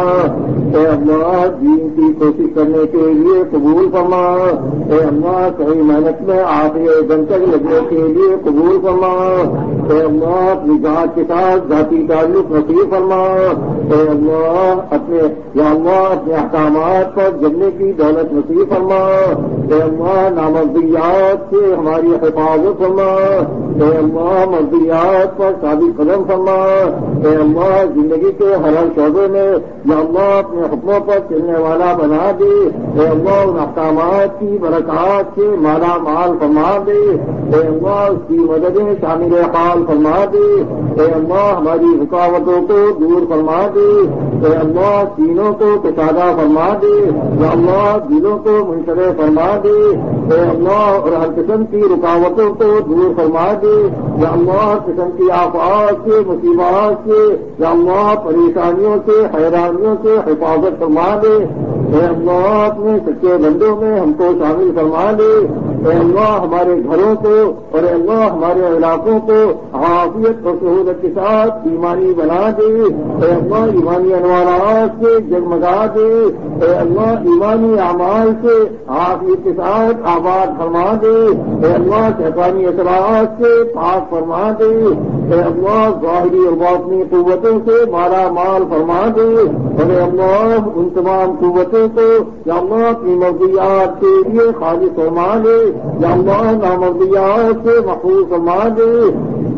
اے اللہ دین کی کوشش کرنے کے لیے قبول فرما. اے اللہ صحیح محنت میں آخری دم تک لگنے کے لیے قبول فرما. اے اللہ اپنی ذات کے ساتھ ذاتی تعلق نصیب فرما. اے اللہ اپنے احکامات پر جمنے کی دولت نصیب فرما. اے اللہ نامرضیات سے ہماری حفاظت فرما. اے اللہ مرضیات پر ثابت قدم فرما. اے اللہ زندگی کے ہر شعبے میں یا اللہ اپنے حکموں پر چلنے والا بنا دے. اے اللہ ان احکامات کی برکات سے مالا مال فرما دے. اے اللہ اس کی مددیں شامل حال فرما دے. اے اللہ ہماری رکاوٹوں کو دور فرما دے. اے اللہ سینوں کو کشادہ فرما دے. یا اللہ دلوں کو منشرح فرما دے. اے اللہ اور ہر قسم کی رکاوٹوں کو دور فرما دے. یا اللہ قسم کی آفات سے مصیبات سے یا اللہ پریشانیوں سے حیرانیوں سے حفاظت فرما دے. اے اللہ اپنے سچے بندوں میں ہم کو شامل فرما دے. اے اللہ ہمارے گھروں کو اور اے اللہ ہمارے علاقوں کو عافیت اور سہولت کے ساتھ ایمانی بنا دے. اے اللہ ایمانی انوارات سے جگمگا دے. اے اللہ ایمانی اعمال سے عافیت کے ساتھ آباد فرما دے. اے اللہ شیطانی اثرات سے پاک فرما دے. اے اللہ ظاہری اور باطنی قوتوں سے مالا مال فرما دے. اور اے اللہ ان تمام قوتوں کو یا اللہ اپنی مرضیات کے لیے خالص فرما دے. یا اللہ نامرضیات سے محفوظ فرما دے.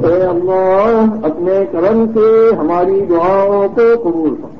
اے اللہ اپنے کرم سے ہماری دعاؤں کو قبول فرما.